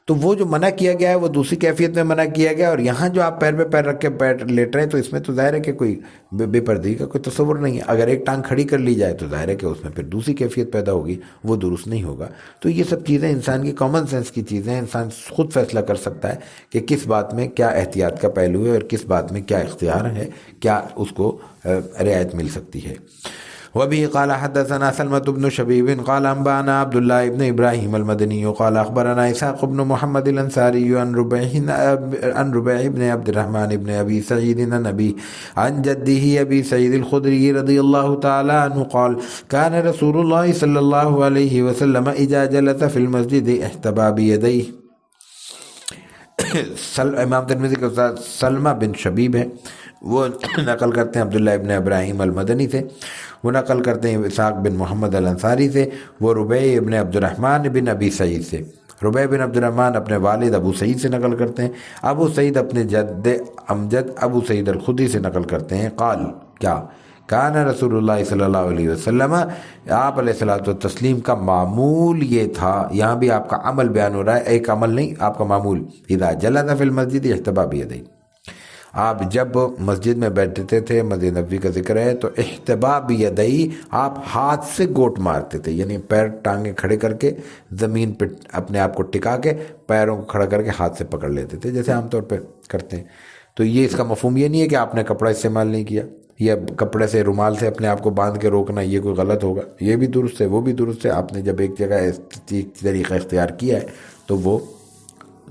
تو وہ جو منع کیا گیا ہے وہ دوسری کیفیت میں منع کیا گیا، اور یہاں جو آپ پیر پہ پیر رکھ کے لیٹ رہے ہیں تو اس میں تو ظاہر ہے کہ کوئی بے پردگی کا کوئی تصور نہیں ہے۔ اگر ایک ٹانگ کھڑی کر لی جائے تو ظاہر ہے کہ اس میں پھر دوسری کیفیت پیدا ہوگی، وہ درست نہیں ہوگا۔ تو یہ سب چیزیں انسان کی کامن سینس کی چیزیں، انسان خود فیصلہ کر سکتا ہے کہ کس بات میں کیا احتیاط کا پہلو ہے اور کس بات میں کیا اختیار ہے، کیا اس کو رعایت مل سکتی ہے۔ وبه قال حدثنا سلمة بن شبيب قال أنبأنا عبد الله بن إبراهيم المدني قال أخبرنا إسحاق بن محمد الأنصاري عن ربيع بن عبد الرحمن بن أبي سعيد النبي عن جده أبي سعيد الخدري رضي الله تعالى عنه قال كان رسول الله صلى الله عليه وسلم إذا جلس في المسجد احتبى بيديه امام ترمذی کے استاد سلمہ بن شبیب ہیں، وہ نقل کرتے ہیں عبداللہ ابن ابراہیم المدنی سے، وہ نقل کرتے ہیں اسحاق بن محمد الانصاری سے، وہ ربیع ابن عبد الرحمن بن ابی سعید سے، ربیع بن عبد الرحمن اپنے والد ابو سعید سے نقل کرتے ہیں، ابو سعید اپنے جد امجد ابو سعید الخدری سے نقل کرتے ہیں، قال کیا کان رسول اللہ صلی اللہ علیہ وسلم، آپ علیہ الصلوۃ والتسلیم کا معمول یہ تھا، یہاں بھی آپ کا عمل بیان ہو رہا ہے، ایک عمل نہیں، آپ کا معمول، اذا جلس فی المسجد احتبا بیدیہ، آپ جب مسجد میں بیٹھتے تھے، مسجد نبوی کا ذکر ہے، تو احتبا بیدیہ، آپ ہاتھ سے گوٹ مارتے تھے، یعنی پیر ٹانگیں کھڑے کر کے زمین پہ اپنے آپ کو ٹکا کے پیروں کو کھڑا کر کے ہاتھ سے پکڑ لیتے تھے، جیسے عام طور پہ کرتے ہیں۔ تو یہ اس کا مفہوم یہ نہیں ہے کہ آپ نے کپڑا استعمال نہیں کیا، یا کپڑے سے رومال سے اپنے آپ کو باندھ کے روکنا، یہ کوئی غلط ہوگا، یہ بھی درست ہے، وہ بھی درست ہے، آپ نے جب ایک جگہ طریقہ اختیار کیا ہے تو وہ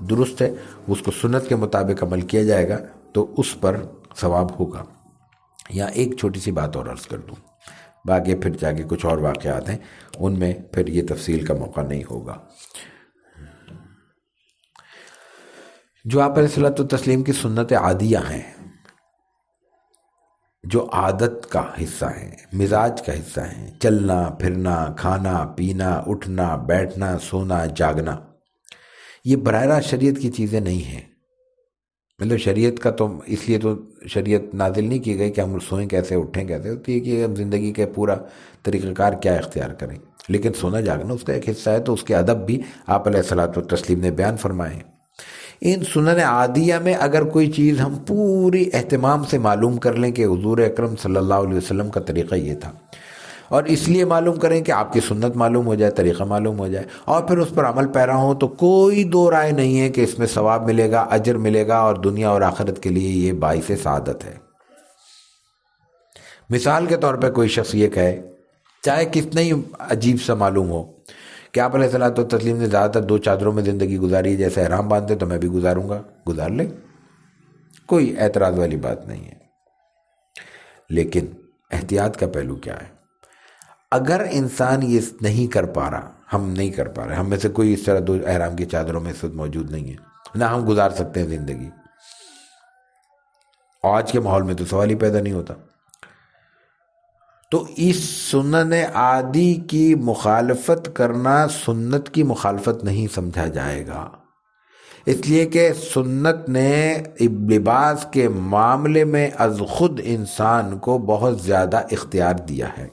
درست ہے، اس کو سنت کے مطابق عمل کیا جائے گا تو اس پر ثواب ہوگا۔ یہاں ایک چھوٹی سی بات اور عرض کر دوں، باقی پھر جا کے کچھ اور واقعات ہیں، ان میں پھر یہ تفصیل کا موقع نہیں ہوگا۔ جو آپ علیہ الصلوۃ والتسلیم کی سنت عادیہ ہیں، جو عادت کا حصہ ہیں، مزاج کا حصہ ہیں، چلنا پھرنا، کھانا پینا، اٹھنا بیٹھنا، سونا جاگنا، یہ براہ راست شریعت کی چیزیں نہیں ہیں۔ مطلب شریعت کا تو اس لیے تو شریعت نازل نہیں کی گئی کہ ہم سوئیں کیسے، اٹھیں کیسے، ہوتی ہے کہ ہم زندگی کے پورا طریقہ کار کیا اختیار کریں، لیکن سونا جاگنا اس کا ایک حصہ ہے، تو اس کے ادب بھی آپ علیہ الصلوۃ والتسلیم نے بیان فرمائے ہیں۔ ان سنن عادیہ میں اگر کوئی چیز ہم پوری اہتمام سے معلوم کر لیں کہ حضور اکرم صلی اللہ علیہ وسلم کا طریقہ یہ تھا، اور اس لیے معلوم کریں کہ آپ کی سنت معلوم ہو جائے، طریقہ معلوم ہو جائے، اور پھر اس پر عمل پیرا ہوں، تو کوئی دو رائے نہیں ہے کہ اس میں ثواب ملے گا، اجر ملے گا، اور دنیا اور آخرت کے لیے یہ باعث سعادت ہے۔ مثال کے طور پہ کوئی شخص یہ کہے، چاہے کتنا ہی عجیب سا معلوم ہو، کہ آپ علیہ الصلوۃ والتسلیم نے زیادہ تر 2 چادروں میں زندگی گزاری، جیسے احرام باندھتے تو میں بھی گزاروں گا، گزار لے، کوئی اعتراض والی بات نہیں ہے۔ لیکن احتیاط کا پہلو کیا ہے؟ اگر انسان یہ نہیں کر پا رہا، ہم نہیں کر پا رہے، ہم میں سے کوئی اس طرح 2 احرام کی چادروں میں اس وقت موجود نہیں ہے، نہ ہم گزار سکتے ہیں زندگی، آج کے ماحول میں تو سوال ہی پیدا نہیں ہوتا، تو اس سنن عادی کی مخالفت کرنا سنت کی مخالفت نہیں سمجھا جائے گا، اس لیے کہ سنت نے لباس کے معاملے میں از خود انسان کو بہت زیادہ اختیار دیا ہے۔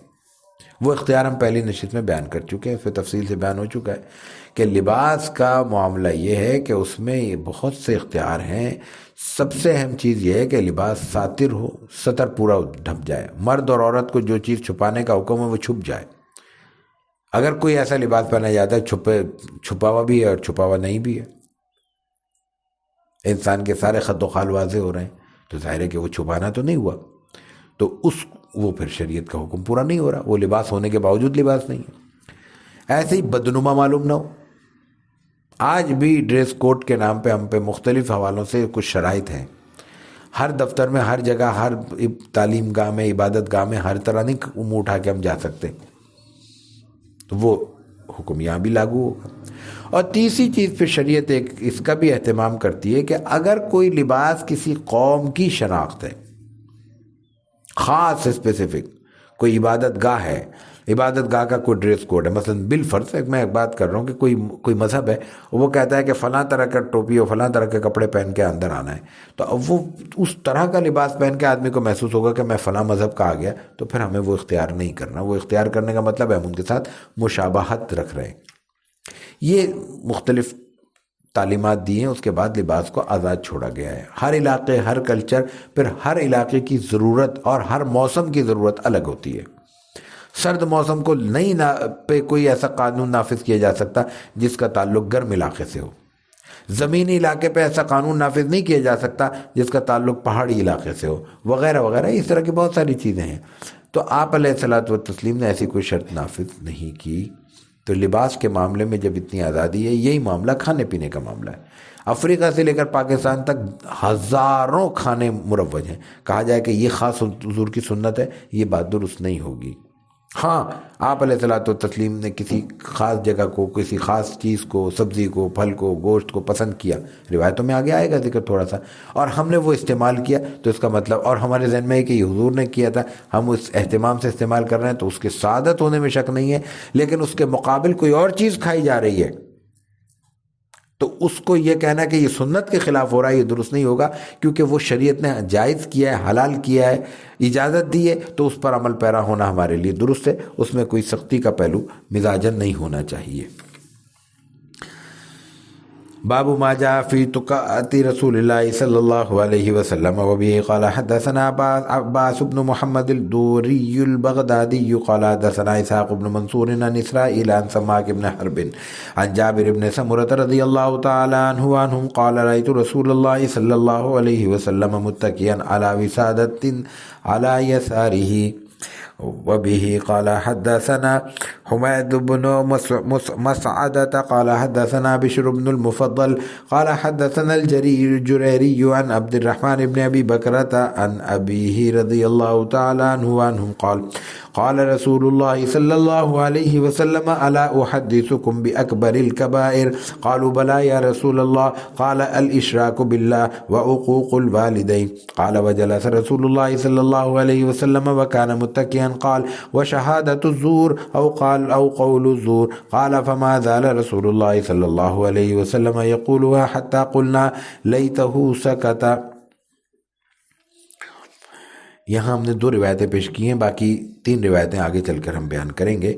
وہ اختیار ہم پہلی نشست میں بیان کر چکے ہیں، اس پہ تفصیل سے بیان ہو چکا ہے کہ لباس کا معاملہ یہ ہے کہ اس میں بہت سے اختیار ہیں۔ سب سے اہم چیز یہ ہے کہ لباس ساتر ہو، ستر پورا ڈھک جائے، مرد اور عورت کو جو چیز چھپانے کا حکم ہے وہ چھپ جائے۔ اگر کوئی ایسا لباس پہنا جاتا ہے چھپا ہوا بھی ہے اور چھپا ہوا نہیں بھی ہے، انسان کے سارے خط و خال واضح ہو رہے ہیں، تو ظاہر ہے کہ وہ چھپانا تو نہیں ہوا، تو وہ پھر شریعت کا حکم پورا نہیں ہو رہا، وہ لباس ہونے کے باوجود لباس نہیں ہے۔ ایسے ہی بدنما معلوم نہ ہو، آج بھی ڈریس کوڈ کے نام پہ ہم پہ مختلف حوالوں سے کچھ شرائط ہیں، ہر دفتر میں، ہر جگہ، ہر تعلیم گاہ میں، عبادت گاہ میں ہر طرح نہیں منہ اٹھا کے ہم جا سکتے، تو وہ حکم یہاں بھی لاگو ہوگا۔ اور تیسری چیز پھر شریعت ایک اس کا بھی اہتمام کرتی ہے کہ اگر کوئی لباس کسی قوم کی شناخت ہے، خاص اسپیسیفک، کوئی عبادت گاہ ہے، عبادت گاہ کا کوئی ڈریس کوڈ ہے، مثلا بالفرض میں ایک بات کر رہا ہوں کہ کوئی مذہب ہے، وہ کہتا ہے کہ فلاں طرح کا ٹوپی اور فلاں طرح کے کپڑے پہن کے اندر آنا ہے، تو اب وہ اس طرح کا لباس پہن کے آدمی کو محسوس ہوگا کہ میں فلاں مذہب کا آ گیا، تو پھر ہمیں وہ اختیار نہیں کرنا۔ وہ اختیار کرنے کا مطلب ہے ہم ان کے ساتھ مشابہت رکھ رہے ہیں۔ یہ مختلف تعلیمات دی ہیں، اس کے بعد لباس کو آزاد چھوڑا گیا ہے۔ ہر علاقے، ہر کلچر، پھر ہر علاقے کی ضرورت اور ہر موسم کی ضرورت الگ ہوتی ہے۔ سرد موسم کو نہیں پہ کوئی ایسا قانون نافذ کیا جا سکتا جس کا تعلق گرم علاقے سے ہو، زمینی علاقے پہ ایسا قانون نافذ نہیں کیا جا سکتا جس کا تعلق پہاڑی علاقے سے ہو، وغیرہ وغیرہ، اس طرح کی بہت ساری چیزیں ہیں۔ تو آپ علیہ الصلوۃ والتسلیم نے ایسی کوئی شرط نافذ نہیں کی۔ تو لباس کے معاملے میں جب اتنی آزادی ہے، یہی معاملہ کھانے پینے کا معاملہ ہے۔ افریقہ سے لے کر پاکستان تک ہزاروں کھانے مروج ہیں، کہا جائے کہ یہ خاص حضور کی سنت ہے، یہ بات درست نہیں ہوگی۔ ہاں آپ علیہ الصلوۃ والتسلیم نے کسی خاص جگہ کو، کسی خاص چیز کو، سبزی کو، پھل کو، گوشت کو پسند کیا، روایتوں میں آگے آئے گا ذکر تھوڑا سا، اور ہم نے وہ استعمال کیا، تو اس کا مطلب، اور ہمارے ذہن میں ہے کہ یہ حضور نے کیا تھا، ہم اس اہتمام سے استعمال کر رہے ہیں، تو اس کے سعادت ہونے میں شک نہیں ہے، لیکن اس کے مقابل کوئی اور چیز کھائی جا رہی ہے تو اس کو یہ کہنا کہ یہ سنت کے خلاف ہو رہا ہے، یہ درست نہیں ہوگا، کیونکہ وہ شریعت نے جائز کیا ہے، حلال کیا ہے، اجازت دی ہے، تو اس پر عمل پیرا ہونا ہمارے لیے درست ہے، اس میں کوئی سختی کا پہلو مزاجن نہیں ہونا چاہیے۔ باب ما جاء في تقاء رسول الله صلى الله عليه وسلم وبه قال حدثنا عباس بن محمد الدوري البغدادي قال حدثنا إسحاق بن منصور عن إسرائيل عن سماك بن حرب عن جابر بن سمرة رضي الله تعالى عنه وعنهم قال رأيت رسول الله صلى الله عليه وسلم متكئا على وسادة على يساره وبه قال حدثنا حميد بن مسعدة قال حدثنا بشر بن المفضل قال حدثنا الجريري عن عبد الرحمن بن أبي بكرة عن أبيه رضي الله تعالى عنه وعنهم قال رسول الله صلى الله عليه وسلم ألا أحدثكم بأكبر الكبائر قالوا بلى يا رسول الله قال الإشراك بالله وعقوق الوالدين قال وجلس رسول الله صلى الله عليه وسلم وكان متكئا قال وشهادة الزور أو قول الزور قال فما زال رسول الله صلى الله عليه وسلم يقولها حتى قلنا ليته سكت۔ یہاں ہم نے 2 روایتیں پیش کی ہیں، باقی 3 روایتیں آگے چل کر ہم بیان کریں گے۔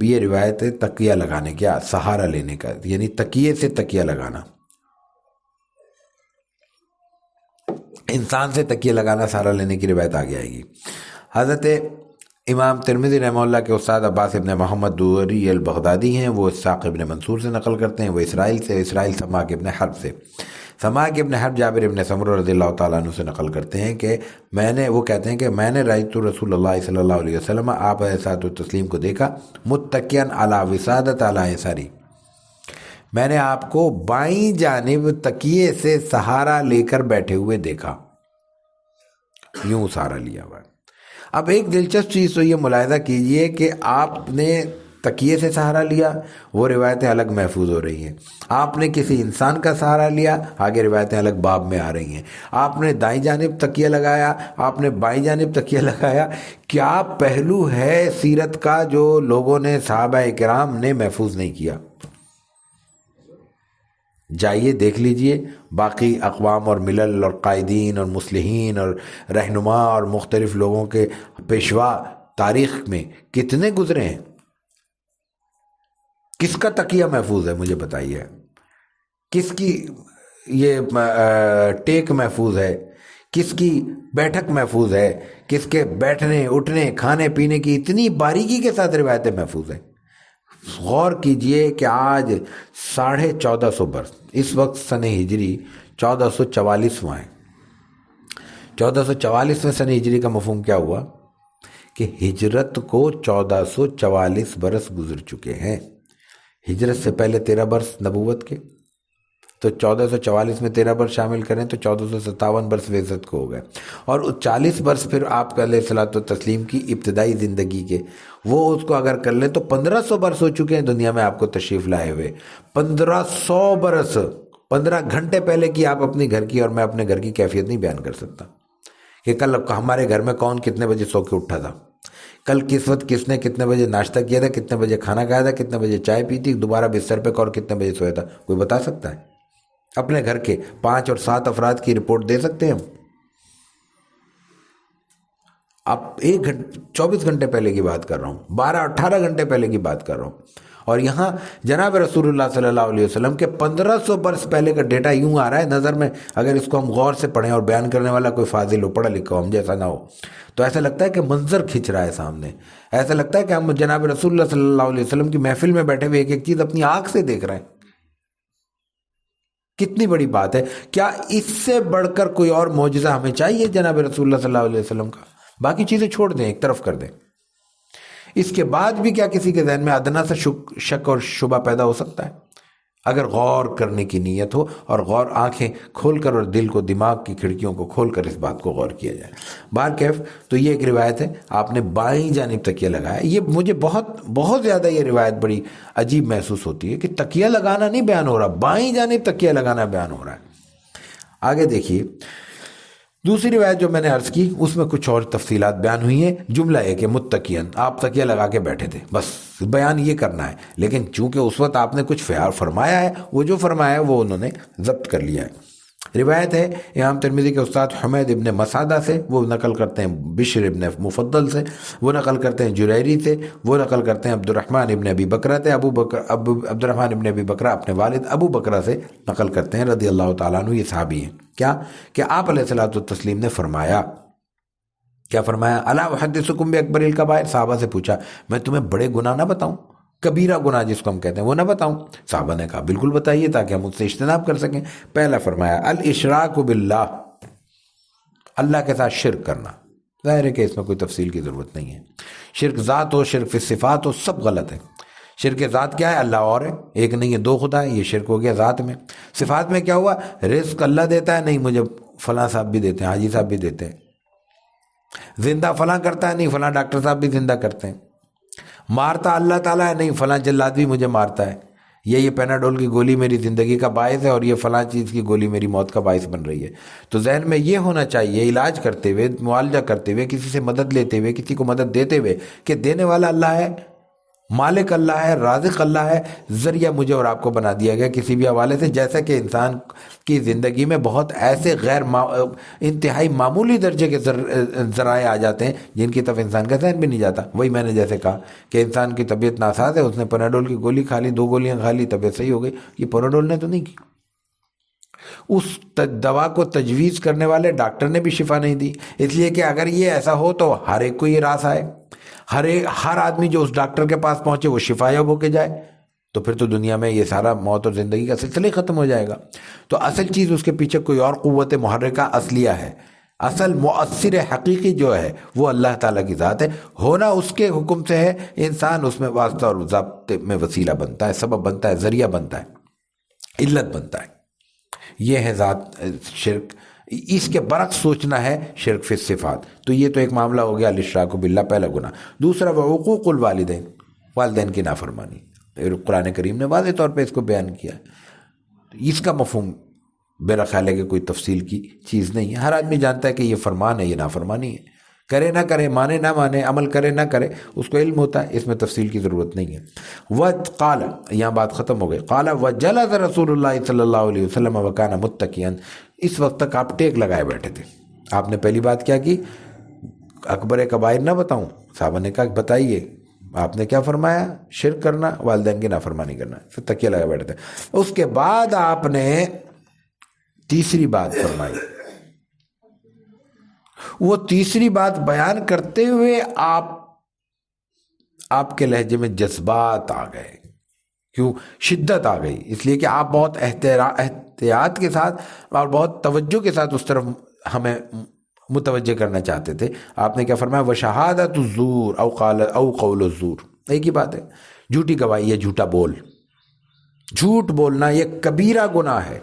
یہ روایت ہے تکیہ لگانے کا، سہارا لینے کا، یعنی تکیے سے تکیہ لگانا، انسان سے تکیہ لگانا، سہارا لینے کی روایت آگے آئے گی۔ حضرت امام ترمذی رحمہ اللہ کے استاد عباس ابن محمد دوری البغدادی ہیں، وہ اسحاق ابن منصور سے نقل کرتے ہیں، وہ اسرائیل سماک ابن حرب سے، سماک ابن حرب جابر ابن سمرہ رضی اللہ تعالیٰ عنہ سے نقل کرتے ہیں کہ وہ کہتے ہیں کہ میں نے رأیت رسول اللہ صلی اللہ علیہ وسلم، آپ علیہ الصلوۃ والتسلیم کو دیکھا، متکئا علی وسادۃ علی یساری، میں نے آپ کو بائیں جانب تکیے سے سہارا لے کر بیٹھے ہوئے دیکھا، یوں سہارا لیا ہوا۔ اب ایک دلچسپ چیز تو یہ ملاحظہ کیجئے کہ آپ نے تکیے سے سہارا لیا، وہ روایتیں الگ محفوظ ہو رہی ہیں، آپ نے کسی انسان کا سہارا لیا، آگے روایتیں الگ باب میں آ رہی ہیں، آپ نے دائیں جانب تکیہ لگایا، آپ نے بائیں جانب تکیہ لگایا، کیا پہلو ہے سیرت کا جو لوگوں نے، صحابہ کرام نے محفوظ نہیں کیا؟ جائیے دیکھ لیجئے باقی اقوام اور ملل اور قائدین اور مصلحین اور رہنما اور مختلف لوگوں کے پیشوا تاریخ میں کتنے گزرے ہیں، کس کا تکیہ محفوظ ہے مجھے بتائیے، کس کی یہ ٹیک محفوظ ہے، کس کی بیٹھک محفوظ ہے، کس کے بیٹھنے اٹھنے کھانے پینے کی اتنی باریکی کے ساتھ روایتیں محفوظ ہیں۔ غور کیجئے کہ آج 1450 برس، اس وقت سن ہجری 1444واں ہے، 1444 سن ہجری کا مفہوم کیا ہوا کہ ہجرت کو 1444 برس گزر چکے ہیں، ہجرت سے پہلے 13 برس نبوت کے، تو 1444 میں 13 برس شامل کریں تو 1457 برس بعثت کو ہو گئے، اور 40 برس پھر آپ کا علیہ الصلوۃ والتسلیم کی ابتدائی زندگی کے، وہ اس کو اگر کر لیں تو 1500 برس ہو چکے ہیں دنیا میں آپ کو تشریف لائے ہوئے، 1500 برس، 15 گھنٹے پہلے کی آپ اپنی گھر کی اور میں اپنے گھر کی کیفیت نہیں بیان کر سکتا کہ کل ہمارے گھر میں کون کتنے بجے سو کے اٹھا تھا، کل کس وقت کس نے کتنے بجے ناشتہ کیا تھا، کتنے بجے کھانا کھایا تھا، کتنے بجے چائے پی تھی، دوبارہ بستر پہ اور کتنے بجے سویا تھا، کوئی بتا سکتا ہے؟ اپنے گھر کے 5 اور 7 افراد کی رپورٹ دے سکتے ہیں ہم؟ اب 24 گھنٹے پہلے کی بات کر رہا ہوں، 12-18 گھنٹے پہلے کی بات کر رہا ہوں، اور یہاں جناب رسول اللہ صلی اللہ علیہ وسلم کے 1500 برس پہلے کا ڈیٹا یوں آ رہا ہے نظر میں، اگر اس کو ہم غور سے پڑھیں اور بیان کرنے والا کوئی فاضل ہو، پڑھا لکھا ہو، ہم جیسا نہ ہو، تو ایسا لگتا ہے کہ منظر کھنچ رہا ہے سامنے، ایسا لگتا ہے کہ ہم جناب رسول اللہ صلی اللہ علیہ وسلم کی محفل میں بیٹھے ہوئے ایک ایک چیز اپنی آنکھ سے دیکھ رہے ہیں۔ کتنی بڑی بات ہے، کیا اس سے بڑھ کر کوئی اور معجزہ ہمیں چاہیے جناب رسول اللہ صلی اللہ علیہ وسلم کا؟ باقی چیزیں چھوڑ دیں، ایک طرف کر دیں، اس کے بعد بھی کیا کسی کے ذہن میں ادنا سا شک اور شبہ پیدا ہو سکتا ہے؟ اگر غور کرنے کی نیت ہو، اور غور آنکھیں کھول کر اور دل کو، دماغ کی کھڑکیوں کو کھول کر اس بات کو غور کیا جائے۔ بہرکیف تو یہ ایک روایت ہے، آپ نے بائیں جانب تکیہ لگایا۔ یہ مجھے بہت زیادہ یہ روایت بڑی عجیب محسوس ہوتی ہے کہ تکیہ لگانا نہیں بیان ہو رہا، بائیں جانب تکیہ لگانا بیان ہو رہا ہے۔ آگے دیکھیے دوسری روایت جو میں نے عرض کی، اس میں کچھ اور تفصیلات بیان ہوئی ہیں۔ جملہ ہے کہ متکئن، آپ تکیہ لگا کے بیٹھے تھے، بس بیان یہ کرنا ہے۔ لیکن چونکہ اس وقت آپ نے کچھ فرمایا ہے، وہ جو فرمایا ہے وہ انہوں نے ضبط کر لیا ہے۔ روایت ہے امام ترمذی کے استاد حمید ابن مسعدہ سے، وہ نقل کرتے ہیں بشر ابن مفضل سے، وہ نقل کرتے ہیں جریری سے، وہ نقل کرتے ہیں عبد الرحمن ابن ابی بکرہ سے۔ عبد الرحمن ابن ابی بکرہ اپنے والد ابو بکرہ سے نقل کرتے ہیں رضی اللہ تعالیٰ عنہ، یہ صحابی ہیں۔ کیا کہ آپ علیہ الصلوۃ والتسلیم نے فرمایا، کیا فرمایا؟ الا احدثکم باکبر الکبائر، صحابہ سے پوچھا میں تمہیں بڑے گناہ نہ بتاؤں، کبیرہ گناہ جس کو ہم کہتے ہیں وہ نہ بتاؤں؟ صحابہ نے کہا بالکل بتائیے تاکہ ہم اس سے اجتناب کر سکیں۔ پہلا فرمایا الاشراک باللہ، اللہ کے ساتھ شرک کرنا۔ ظاہر ہے کہ اس میں کوئی تفصیل کی ضرورت نہیں ہے۔ شرک ذات ہو، شرک فی صفات ہو، سب غلط ہے۔ شرک ذات کیا ہے؟ اللہ اور ہے، ایک نہیں ہے، دو خدا ہے، یہ شرک ہو گیا ذات میں۔ صفات میں کیا ہوا؟ رزق اللہ دیتا ہے، نہیں مجھے فلاں صاحب بھی دیتے ہیں، حاجی صاحب بھی دیتے ہیں۔ زندہ فلاں کرتا ہے، نہیں فلاں ڈاکٹر صاحب بھی زندہ کرتے ہیں۔ مارتا اللہ تعالیٰ ہے، نہیں فلاں جلاد بھی مجھے مارتا ہے۔ یہ پیناڈول کی گولی میری زندگی کا باعث ہے، اور یہ فلاں چیز کی گولی میری موت کا باعث بن رہی ہے۔ تو ذہن میں یہ ہونا چاہیے علاج کرتے ہوئے، معالجہ کرتے ہوئے، کسی سے مدد لیتے ہوئے، کسی کو مدد دیتے ہوئے، کہ دینے والا اللہ ہے، مالک اللہ ہے، رازق اللہ ہے، ذریعہ مجھے اور آپ کو بنا دیا گیا کسی بھی حوالے سے۔ جیسا کہ انسان کی زندگی میں بہت ایسے انتہائی معمولی درجے کے ذرائع آ جاتے ہیں جن کی طرف انسان کا ذہن بھی نہیں جاتا۔ وہی میں نے جیسے کہا کہ انسان کی طبیعت ناساز ہے، اس نے پیناڈول کی گولی کھا لی، 2 گولیاں کھا لی، طبیعت صحیح ہو گئی۔ یہ پیناڈول نے تو نہیں کی، اس دوا کو تجویز کرنے والے ڈاکٹر نے بھی شفا نہیں دی۔ اس لیے کہ اگر یہ ایسا ہو تو ہر ایک کو یہ راس آئے، ہر آدمی جو اس ڈاکٹر کے پاس پہنچے وہ شفا یاب ہو کے جائے، تو پھر تو دنیا میں یہ سارا موت اور زندگی کا سلسلہ ختم ہو جائے گا۔ تو اصل چیز اس کے پیچھے کوئی اور قوت محرکہ اصلیہ ہے۔ اصل مؤثر حقیقی جو ہے وہ اللہ تعالیٰ کی ذات ہے، ہونا اس کے حکم سے ہے، انسان اس میں واسطہ اور ضابطے میں وسیلہ بنتا ہے، سبب بنتا ہے، ذریعہ بنتا ہے، علت بنتا ہے۔ یہ ہے ذات شرک۔ اس کے برعکس سوچنا ہے شرک فی الصفات۔ تو یہ تو ایک معاملہ ہو گیا الاشراک باللہ، پہلا گناہ۔ دوسرا وعقوق الوالدین، والدین کی نافرمانی۔ قرآن کریم نے واضح طور پہ اس کو بیان کیا۔ اس کا مفہوم میرا خیال ہے کہ کوئی تفصیل کی چیز نہیں ہے، ہر آدمی جانتا ہے کہ یہ فرمان ہے، یہ نافرمانی ہے، کرے نہ کرے، مانے نہ مانے، عمل کرے نہ کرے، اس کو علم ہوتا ہے، اس میں تفصیل کی ضرورت نہیں ہے۔ قال، یہاں بات ختم ہو گئی۔ قال وجلس رسول اللہ صلی اللہ علیہ وسلم وکان متکئا، اس وقت تک آپ ٹیک لگائے بیٹھے تھے۔ آپ نے پہلی بات کیا کی؟ اکبر کبائر نہ بتاؤں؟ صحابہ نے کہا بتائیے۔ آپ نے کیا فرمایا؟ شرک کرنا، والدین کی نافرمانی کرنا، پھر تکیہ لگا بیٹھے تھے۔ اس کے بعد آپ نے تیسری بات فرمائی۔ وہ تیسری بات بیان کرتے ہوئے آپ کے لہجے میں جذبات آ گئے۔ کیوں؟ شدت آ گئی، اس لیے کہ آپ بہت احتیاط کے ساتھ اور بہت توجہ کے ساتھ اس طرف ہمیں متوجہ کرنا چاہتے تھے۔ آپ نے کیا فرمایا؟ وشہادۃ الزور او قول الزور، ایک ہی بات ہے، جھوٹی گواہی ہے، جھوٹا بول، جھوٹ بولنا یہ کبیرہ گناہ ہے،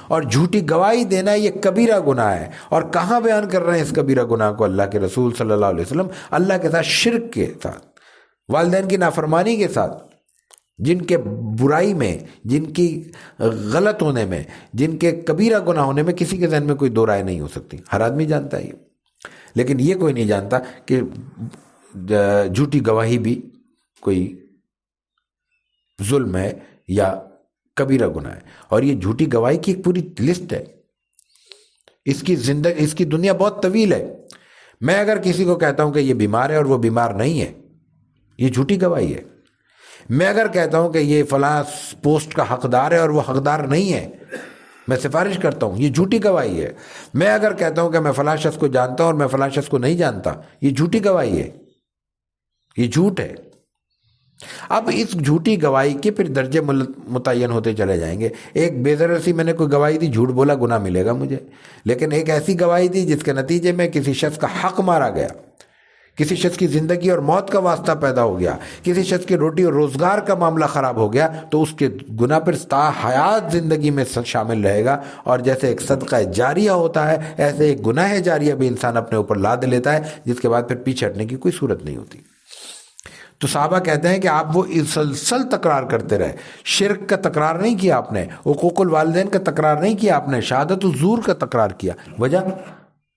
اور جھوٹی گواہی دینا یہ کبیرہ گناہ ہے۔ اور کہاں بیان کر رہے ہیں اس کبیرہ گناہ کو؟ اللہ کے رسول صلی اللہ علیہ وسلم اللہ کے ساتھ شرک کے ساتھ، والدین کی نافرمانی کے ساتھ، جن کے برائی میں، جن کی غلط ہونے میں، جن کے کبیرہ گناہ ہونے میں کسی کے ذہن میں کوئی دو رائے نہیں ہو سکتی، ہر آدمی جانتا ہے یہ۔ لیکن یہ کوئی نہیں جانتا کہ جھوٹی گواہی بھی کوئی ظلم ہے یا کبیرہ گناہ ہے، اور یہ جھوٹی گواہی کی ایک پوری لسٹ ہے۔ اس کی دنیا بہت طویل ہے۔ میں اگر کسی کو کہتا ہوں کہ یہ بیمار ہے اور وہ بیمار نہیں ہے، یہ جھوٹی گواہی ہے۔ میں اگر کہتا ہوں کہ یہ فلاں پوسٹ کا حقدار ہے اور وہ حقدار نہیں ہے، میں سفارش کرتا ہوں، یہ جھوٹی گواہی ہے۔ میں اگر کہتا ہوں کہ میں فلاں شخص کو جانتا ہوں اور میں فلاں شخص کو نہیں جانتا، یہ جھوٹی گواہی ہے، یہ جھوٹ ہے۔ اب اس جھوٹی گواہی کے پھر درجے متعین ہوتے چلے جائیں گے۔ ایک بے ضرر سی میں نے کوئی گواہی دی، جھوٹ بولا، گناہ ملے گا مجھے۔ لیکن ایک ایسی گواہی دی جس کے نتیجے میں کسی شخص کا حق مارا گیا، کسی شخص کی زندگی اور موت کا واسطہ پیدا ہو گیا، کسی شخص کی روٹی اور روزگار کا معاملہ خراب ہو گیا، تو اس کے گناہ پر تا حیات زندگی میں شامل رہے گا. اور جیسے ایک صدقہ جاریہ ہوتا ہے، ایسے ایک گناہ جاریہ بھی انسان اپنے اوپر لاد لیتا ہے، جس کے بعد پھر پیچھے ہٹنے کی کوئی صورت نہیں ہوتی. تو صحابہ کہتے ہیں کہ آپ وہ مسلسل تکرار کرتے رہے. شرک کا تکرار نہیں کیا آپ نے، حقوق الوالدین کا تکرار نہیں کیا آپ نے، شہادت الزور کا تکرار کیا. وجہ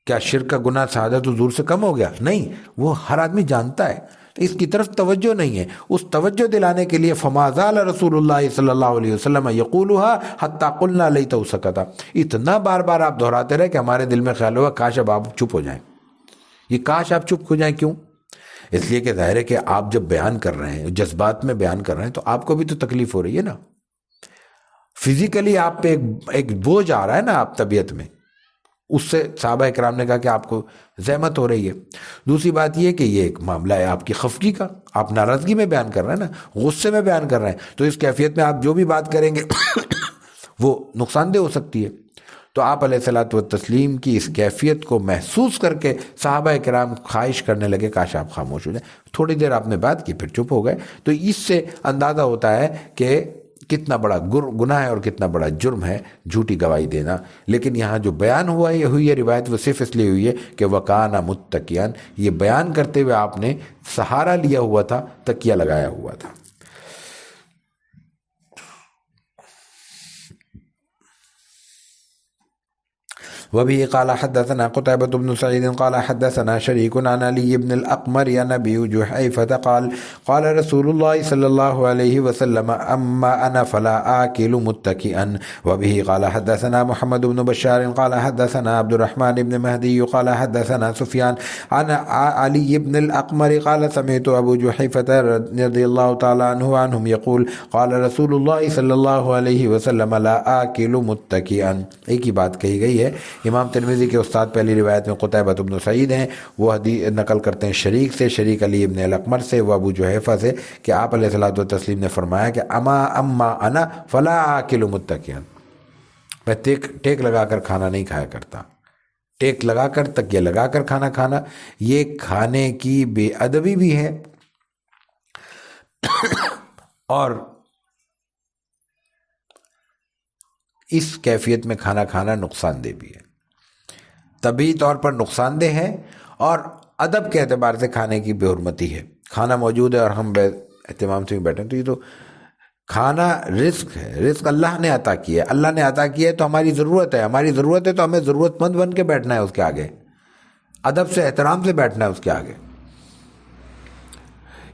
کیا شرک کا گناہ شہادت الزور سے کم ہو گیا؟ نہیں، وہ ہر آدمی جانتا ہے، اس کی طرف توجہ نہیں ہے. اس توجہ دلانے کے لیے فما زال رسول اللہ صلی اللہ علیہ وسلم یقولها حتی قلنا لیتہ سکتا. اتنا بار بار آپ دہراتے رہے کہ ہمارے دل میں خیال ہوا کاش اب آپ چپ ہو جائیں. یہ کاش آپ چپ ہو جائیں کیوں؟ اس لیے کہ ظاہر ہے کہ آپ جب بیان کر رہے ہیں، جذبات میں بیان کر رہے ہیں، تو آپ کو بھی تو تکلیف ہو رہی ہے نا. فزیکلی آپ پہ ایک بوجھ آ رہا ہے نا آپ طبیعت میں. اس سے صحابہ کرام نے کہا کہ آپ کو زحمت ہو رہی ہے. دوسری بات یہ کہ یہ ایک معاملہ ہے آپ کی خفگی کا، آپ ناراضگی میں بیان کر رہے ہیں نا، غصے میں بیان کر رہے ہیں، تو اس کیفیت میں آپ جو بھی بات کریں گے وہ نقصان دہ ہو سکتی ہے. تو آپ علیہ الصلوۃ والتسلیم کی اس کیفیت کو محسوس کر کے صحابہ کرام خواہش کرنے لگے کاش آپ خاموش ہو جائیں. تھوڑی دیر آپ نے بات کی، پھر چپ ہو گئے. تو اس سے اندازہ ہوتا ہے کہ کتنا بڑا گناہ ہے اور کتنا بڑا جرم ہے جھوٹی گواہی دینا. لیکن یہاں جو بیان ہوا یہ ہوئی ہے روایت، وہ صرف اس لیے ہوئی ہے کہ وَكَانَ مُتَّكِئًا، یہ بیان کرتے ہوئے آپ نے سہارا لیا ہوا تھا، تکیہ لگایا ہوا تھا. وبه قال حدثنا قتيبة بن سعيد قال حدثنا شريك عن علي بن الأقمر عن أبي جحيفة قال قال رسول الله صلى الله عليه وسلم أما أنا فلا آكل متكئا. وبه قال حدثنا محمد بن بشار قال حدثنا عبد الرحمن بن مهدي قال حدثنا سفيان عن علي بن الأقمر قال سمعت أبو جحيفة رضي الله تعالى عنه عنهم يقول قال رسول الله صلى الله عليه وسلم لا آكل متكئا. ایک ہی بات کہی گئی ہے. امام ترمذی کے استاد پہلی روایت میں قتیبہ بن سعید ہیں، وہ حدیث نقل کرتے ہیں شریک سے، شریک علی ابن الاقمر سے، وہ ابو جحیفہ سے، کہ آپ علیہ الصلوۃ والتسلیم نے فرمایا کہ اما انا فلا آکل متکئا، میں ٹیک لگا کر کھانا نہیں کھایا کرتا. ٹیک لگا کر، تکیہ لگا کر کھانا یہ کھانے کی بے ادبی بھی ہے اور اس کیفیت میں کھانا نقصان دہ بھی ہے. طبعی طور پر نقصان دہ ہے اور ادب کے اعتبار سے کھانے کی بے حرمتی ہے. کھانا موجود ہے اور ہم بے اہتمام سے بیٹھے تو یہ تو کھانا رزق ہے، رزق اللہ نے عطا کیا ہے، اللہ نے عطا کیا ہے تو ہماری ضرورت ہے، ہماری ضرورت ہے تو ہمیں ضرورت مند بن کے بیٹھنا ہے اس کے آگے، ادب سے احترام سے بیٹھنا ہے اس کے آگے.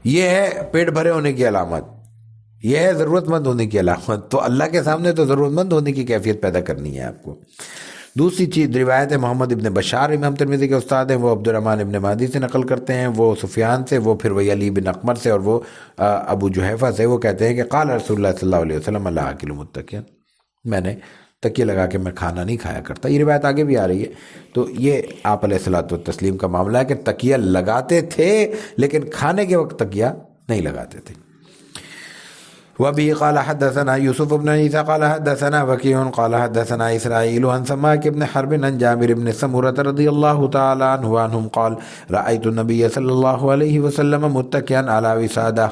یہ ہے پیٹ بھرے ہونے کی علامت، یہ ہے ضرورت مند ہونے کی علامت. تو اللہ کے سامنے تو ضرورت مند ہونے کی کیفیت پیدا کرنی ہے آپ کو. دوسری چیز روایت ہے محمد ابن بشار امام ترمذی کے استاد ہیں، وہ عبد الرحمن ابن مہدی سے نقل کرتے ہیں، وہ سفیان سے، وہ پھر وہی علی بن اقمر سے، اور وہ ابو جحیفہ سے. وہ کہتے ہیں کہ قال رسول اللہ صلی اللہ علیہ وسلم لا آکل متکئا، میں نے تکیہ لگا کے میں کھانا نہیں کھایا کرتا. یہ روایت آگے بھی آ رہی ہے. تو یہ آپ علیہ الصلوۃ والتسلیم کا معاملہ ہے کہ تکیہ لگاتے تھے لیکن کھانے کے وقت تکیہ نہیں لگاتے تھے. وبه قال حدثنا يوسف بن عيسى قال حدثنا وكيع قال حدثنا إسرائيل عن سماك بن حرب عن جابر بن سمرة رضي الله تعالى عنه عنهم قال رأيت النبي صلى الله عليه وسلم متكئا على وسادة.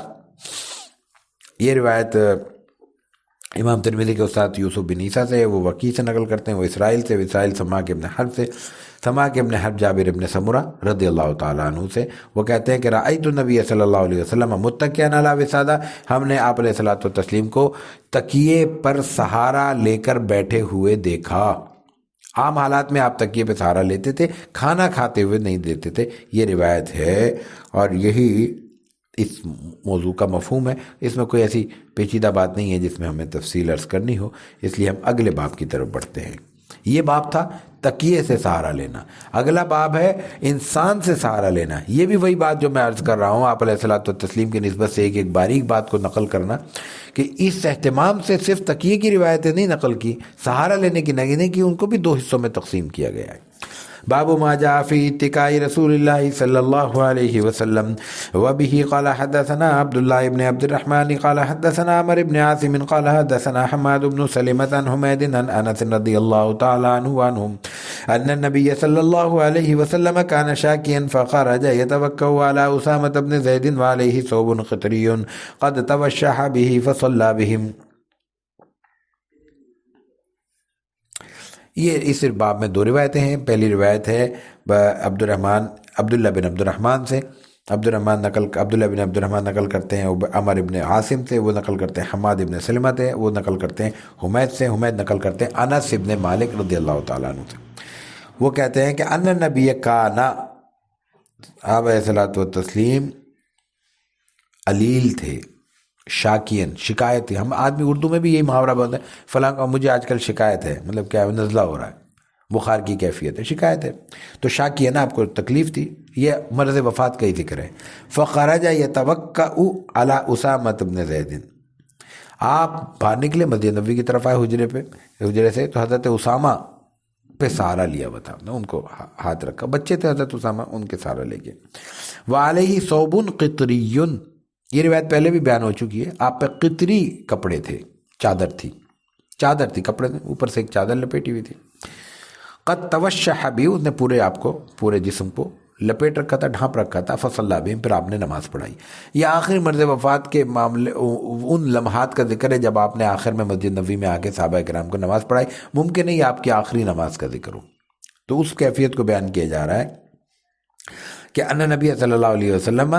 یہ روایت امام ترمذی کے استاد یوسف بن عیسیٰ سے، وہ وکیع سے نقل کرتے ہیں، وہ اسرائیل سے، اسرائیل سماک ابن حرب سے، سماک ابن حرب جابر ابن سمرہ رضی اللہ تعالیٰ عنہ سے. وہ کہتے ہیں کہ رأیت النبی صلی اللہ علیہ وسلم متکئا علی وسادہ، ہم نے آپ علیہ الصلوۃ والتسلیم کو تکیے پر سہارا لے کر بیٹھے ہوئے دیکھا. عام حالات میں آپ تکیے پہ سہارا لیتے تھے، کھانا کھاتے ہوئے نہیں دیتے تھے. یہ روایت ہے اور یہی اس موضوع کا مفہوم ہے. اس میں کوئی ایسی پیچیدہ بات نہیں ہے جس میں ہمیں تفصیل عرض کرنی ہو، اس لیے ہم اگلے باب کی طرف بڑھتے ہیں. یہ باب تھا تکیے سے سہارا لینا. اگلا باب ہے انسان سے سہارا لینا. یہ بھی وہی بات جو میں عرض کر رہا ہوں، آپ علیہ الصلوۃ والتسلیم کی نسبت سے ایک باریک بات کو نقل کرنا کہ اس اہتمام سے صرف تکیے کی روایتیں نہیں نقل کی، سہارا لینے کی نہیں کی، ان کو بھی 2 حصوں میں تقسیم کیا گیا ہے. باب ما جاء في اتكاء رسول الله صلى الله عليه وسلم. وبه قال حدثنا عبد الله بن عبد الرحمن قال حدثنا عمرو بن عاصم قال حدثنا حماد بن سلمة عن حميد عن انس رضي الله تعالى عنه وعنهم ان النبی صلی اللہ علیہ وسلم کان شاکیا فخرج يتوکأ علی اسامة بن زید وعلیہ ثوب قطری قد توشح به فصلى بهم۔ یہ اس باب میں دو روایتیں ہیں۔ پہلی روایت ہے عبداللہ بن عبد الرحمن سے، عبداللہ بن عبد الرحمن نقل کرتے ہیں عمر ابن عاصم سے، وہ نقل کرتے ہیں حماد ابن سلمہ سے، وہ نقل کرتے ہیں حمید سے، حمید نقل کرتے ہیں انس ابن مالک رضی اللہ تعالیٰ عنہ سے۔ وہ کہتے ہیں کہ ان نبی کانا، آپ علیہ الصلوۃ والتسلیم علیل تھے، شاکین، شکایت تھی۔ ہم آدمی اردو میں بھی یہی محاورہ بولتے ہیں، فلاں کا مجھے آج کل شکایت ہے، مطلب کیا ہے، نزلہ ہو رہا ہے، بخار کی کیفیت ہے، شکایت ہے۔ تو شاکی ہے نا، آپ کو تکلیف تھی، یہ مرض وفات کا ہی ذکر ہے۔ فخرج یتوکأ علی اسامۃ بن زید، آپ باہر نکلے مسجد نبوی کی طرف آئے حجرے سے، تو حضرت اسامہ پہ سہارا لیا ہوا تھا، ان کو ہاتھ رکھا، بچے تھے حضرت اسامہ، ان کے سہارا لے کے۔ وعلیہ ثوب قطری، یہ روایت پہلے بھی بیان ہو چکی ہے، آپ پہ قطری کپڑے تھے، چادر تھی، کپڑے اوپر سے ایک چادر لپیٹی ہوئی تھی۔ قد توشح بھی، اس نے پورے آپ کو، پورے جسم کو لپیٹ رکھا تھا، ڈھانپ رکھا تھا۔ فصلی بہم، پھر آپ نے نماز پڑھائی۔ یہ آخر مرض وفات کے معاملے، ان لمحات کا ذکر ہے جب آپ نے آخر میں مسجد نبوی میں آ کے صحابہ کرام کو نماز پڑھائی۔ ممکن ہے یہ آپ کی آخری نماز کا ذکر ہو، تو اس کیفیت کو بیان کیا جا رہا ہے کہ ان نبی صلی اللہ علیہ وسلم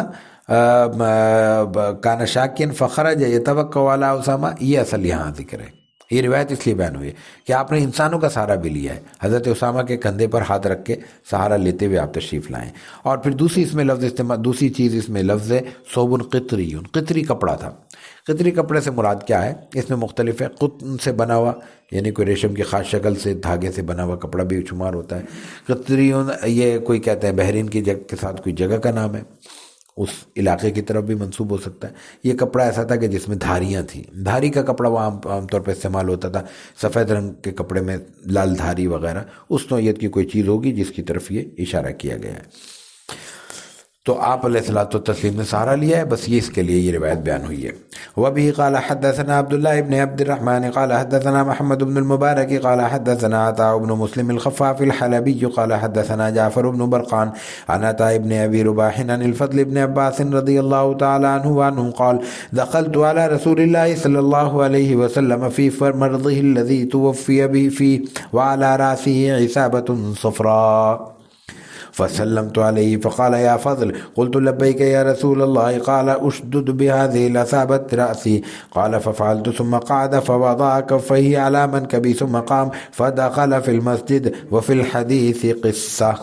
کان شاکین فخرج یتوکأ علی اسامہ، یہ اصل یہاں ذکر ہے۔ یہ روایت اس لیے بیان ہوئی ہے کہ آپ نے انسانوں کا سہارا بھی لیا ہے، حضرت اسامہ کے کندھے پر ہاتھ رکھ کے سہارا لیتے ہوئے آپ تشریف لائیں۔ اور پھر دوسری چیز اس میں لفظ ہے صوب قطری، قطری کپڑا تھا۔ قطری کپڑے سے مراد کیا ہے؟ اس میں مختلف ہے، قطن سے بنا ہوا، یعنی کوئی ریشم کی خاص شکل سے دھاگے سے بنا ہوا کپڑا بھی شمار ہوتا ہے۔ قطری، یہ کوئی کہتا ہے بحرین کی جگہ کے ساتھ کوئی جگہ کا نام ہے، اس علاقے کی طرف بھی منسوب ہو سکتا ہے۔ یہ کپڑا ایسا تھا کہ جس میں دھاریاں تھیں، دھاری کا کپڑا وہ عام طور پہ استعمال ہوتا تھا، سفید رنگ کے کپڑے میں لال دھاری وغیرہ، اس نوعیت کی کوئی چیز ہوگی جس کی طرف یہ اشارہ کیا گیا ہے۔ تو آپ علیہ الصلوۃ والتسلیم نے سہارا لیا ہے، بس یہ اس کے لیے یہ روایت بیان ہوئی ہے۔ وبه قال حدثنا عبد الله بن عبد الرحمن قال حدثنا محمد بن المبارك قال حدثنا عطاء بن مسلم الخفاف الحلبي قال حدثنا جعفر بن برقان عن عطاء بن ابي رباح عن الفضل بن عباس رضي الله تعالى عنه وعنه قال دخلت على رسول الله صلى الله عليه وسلم في مرضه الذي توفي به فيه وعلى راسه عصابة صفراء فسلمت عليه فقال يا فضل قلت لبيك يا رسول الله قال اشدد بهذه العصابة رأسي قال ففعلت ثم قعد فوضع كفيه على منكبي ثم قام فدخل في المسجد وفي الحديث قصة۔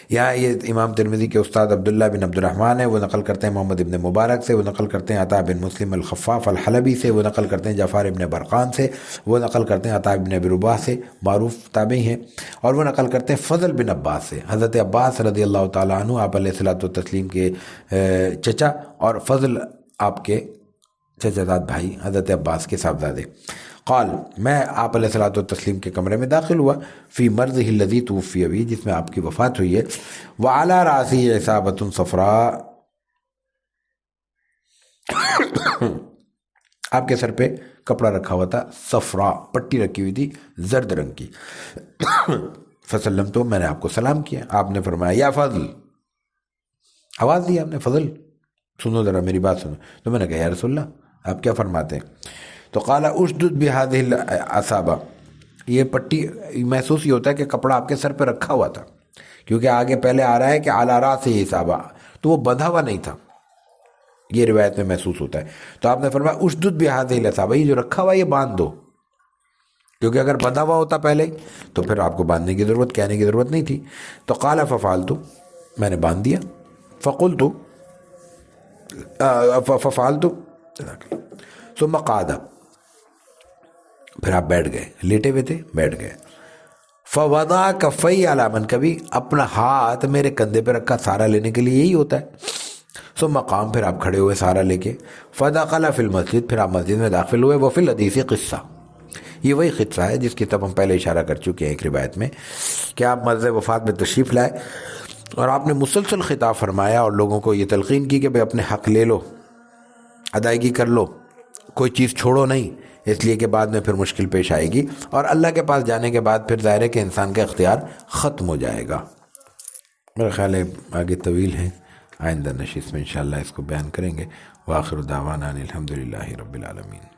یہاں یہ امام ترمذی کے استاد عبداللہ بن عبد الرحمن ہے، وہ نقل کرتے ہیں محمد ابن مبارک سے، وہ نقل کرتے ہیں عطاء بن مسلم الخفاف الحلبی سے، وہ نقل کرتے ہیں جعفر ابن برقان سے، وہ نقل کرتے ہیں عطاء بن ابی رباح سے، معروف تابعی ہیں، اور وہ نقل کرتے ہیں فضل بن عباس سے، حضرت عباس رضی اللہ تعالیٰ عنہ آپ علیہ الصلوۃ والتسلیم کے چچا، اور فضل آپ کے چچا زاد بھائی حضرت عباس کے صاحبزادے۔ قال، میں آپ علیہ الصلوۃ والتسلیم کے کمرے میں داخل ہوا، فی مرضہ الذی توفی به، جس میں آپ کی وفات ہوئی ہے، وعلی راسہ عصابۃ صفراء، آپ کے سر پہ کپڑا رکھا ہوا تھا، صفراء، پٹی رکھی ہوئی تھی زرد رنگ کی۔ فسلم، تو میں نے آپ کو سلام کیا، آپ نے فرمایا یا فضل، آواز دی آپ نے، فضل سنو ذرا میری بات سنو۔ تو میں نے کہا یا رسول اللہ آپ کیا فرماتے ہیں؟ تو قال اشدد بهذه العصابہ، یہ پٹی محسوس ہی ہوتا ہے کہ کپڑا آپ کے سر پہ رکھا ہوا تھا، کیونکہ آگے پہلے آ رہا ہے کہ علی راسہ عصابہ، تو وہ بندھا ہوا نہیں تھا، یہ روایت میں محسوس ہوتا ہے۔ تو آپ نے فرمایا اشدد بهذه العصابہ، یہ جو رکھا ہوا یہ باندھ دو، کیونکہ اگر بندھا ہوا ہوتا پہلے تو پھر آپ کو باندھنے کی ضرورت، کہنے کی ضرورت نہیں تھی۔ تو قال ففعلت، میں نے باندھ دیا، فقلت ففعلت ثم قعد، پھر آپ بیٹھ گئے، لیٹے ہوئے تھے بیٹھ گئے، فوضع کفی علی منکبی، اپنا ہاتھ میرے کندھے پہ رکھا، سہارا لینے کے لیے یہی ہوتا ہے۔ ثم قام، پھر آپ کھڑے ہوئے سہارا لے کے، فدخل فی المسجد، پھر آپ مسجد میں داخل ہوئے، وفی الحدیث قصہ، یہ وہی قصہ ہے جس کی طرف ہم پہلے اشارہ کر چکے ہیں ایک روایت میں، کہ آپ مرض وفات میں تشریف لائے اور آپ نے مسلسل خطاب فرمایا اور لوگوں کو یہ تلقین کی کہ بھئی اپنے حق لے لو، ادائیگی کر لو، کوئی چیز چھوڑو نہیں، اس لیے کہ بعد میں پھر مشکل پیش آئے گی، اور اللہ کے پاس جانے کے بعد پھر ظاہر ہے کہ انسان کا اختیار ختم ہو جائے گا۔ میرا خیال ہے آگے طویل ہے، آئندہ نشست میں انشاءاللہ اس کو بیان کریں گے۔ وآخر دعوانا الحمدللہ رب العالمین۔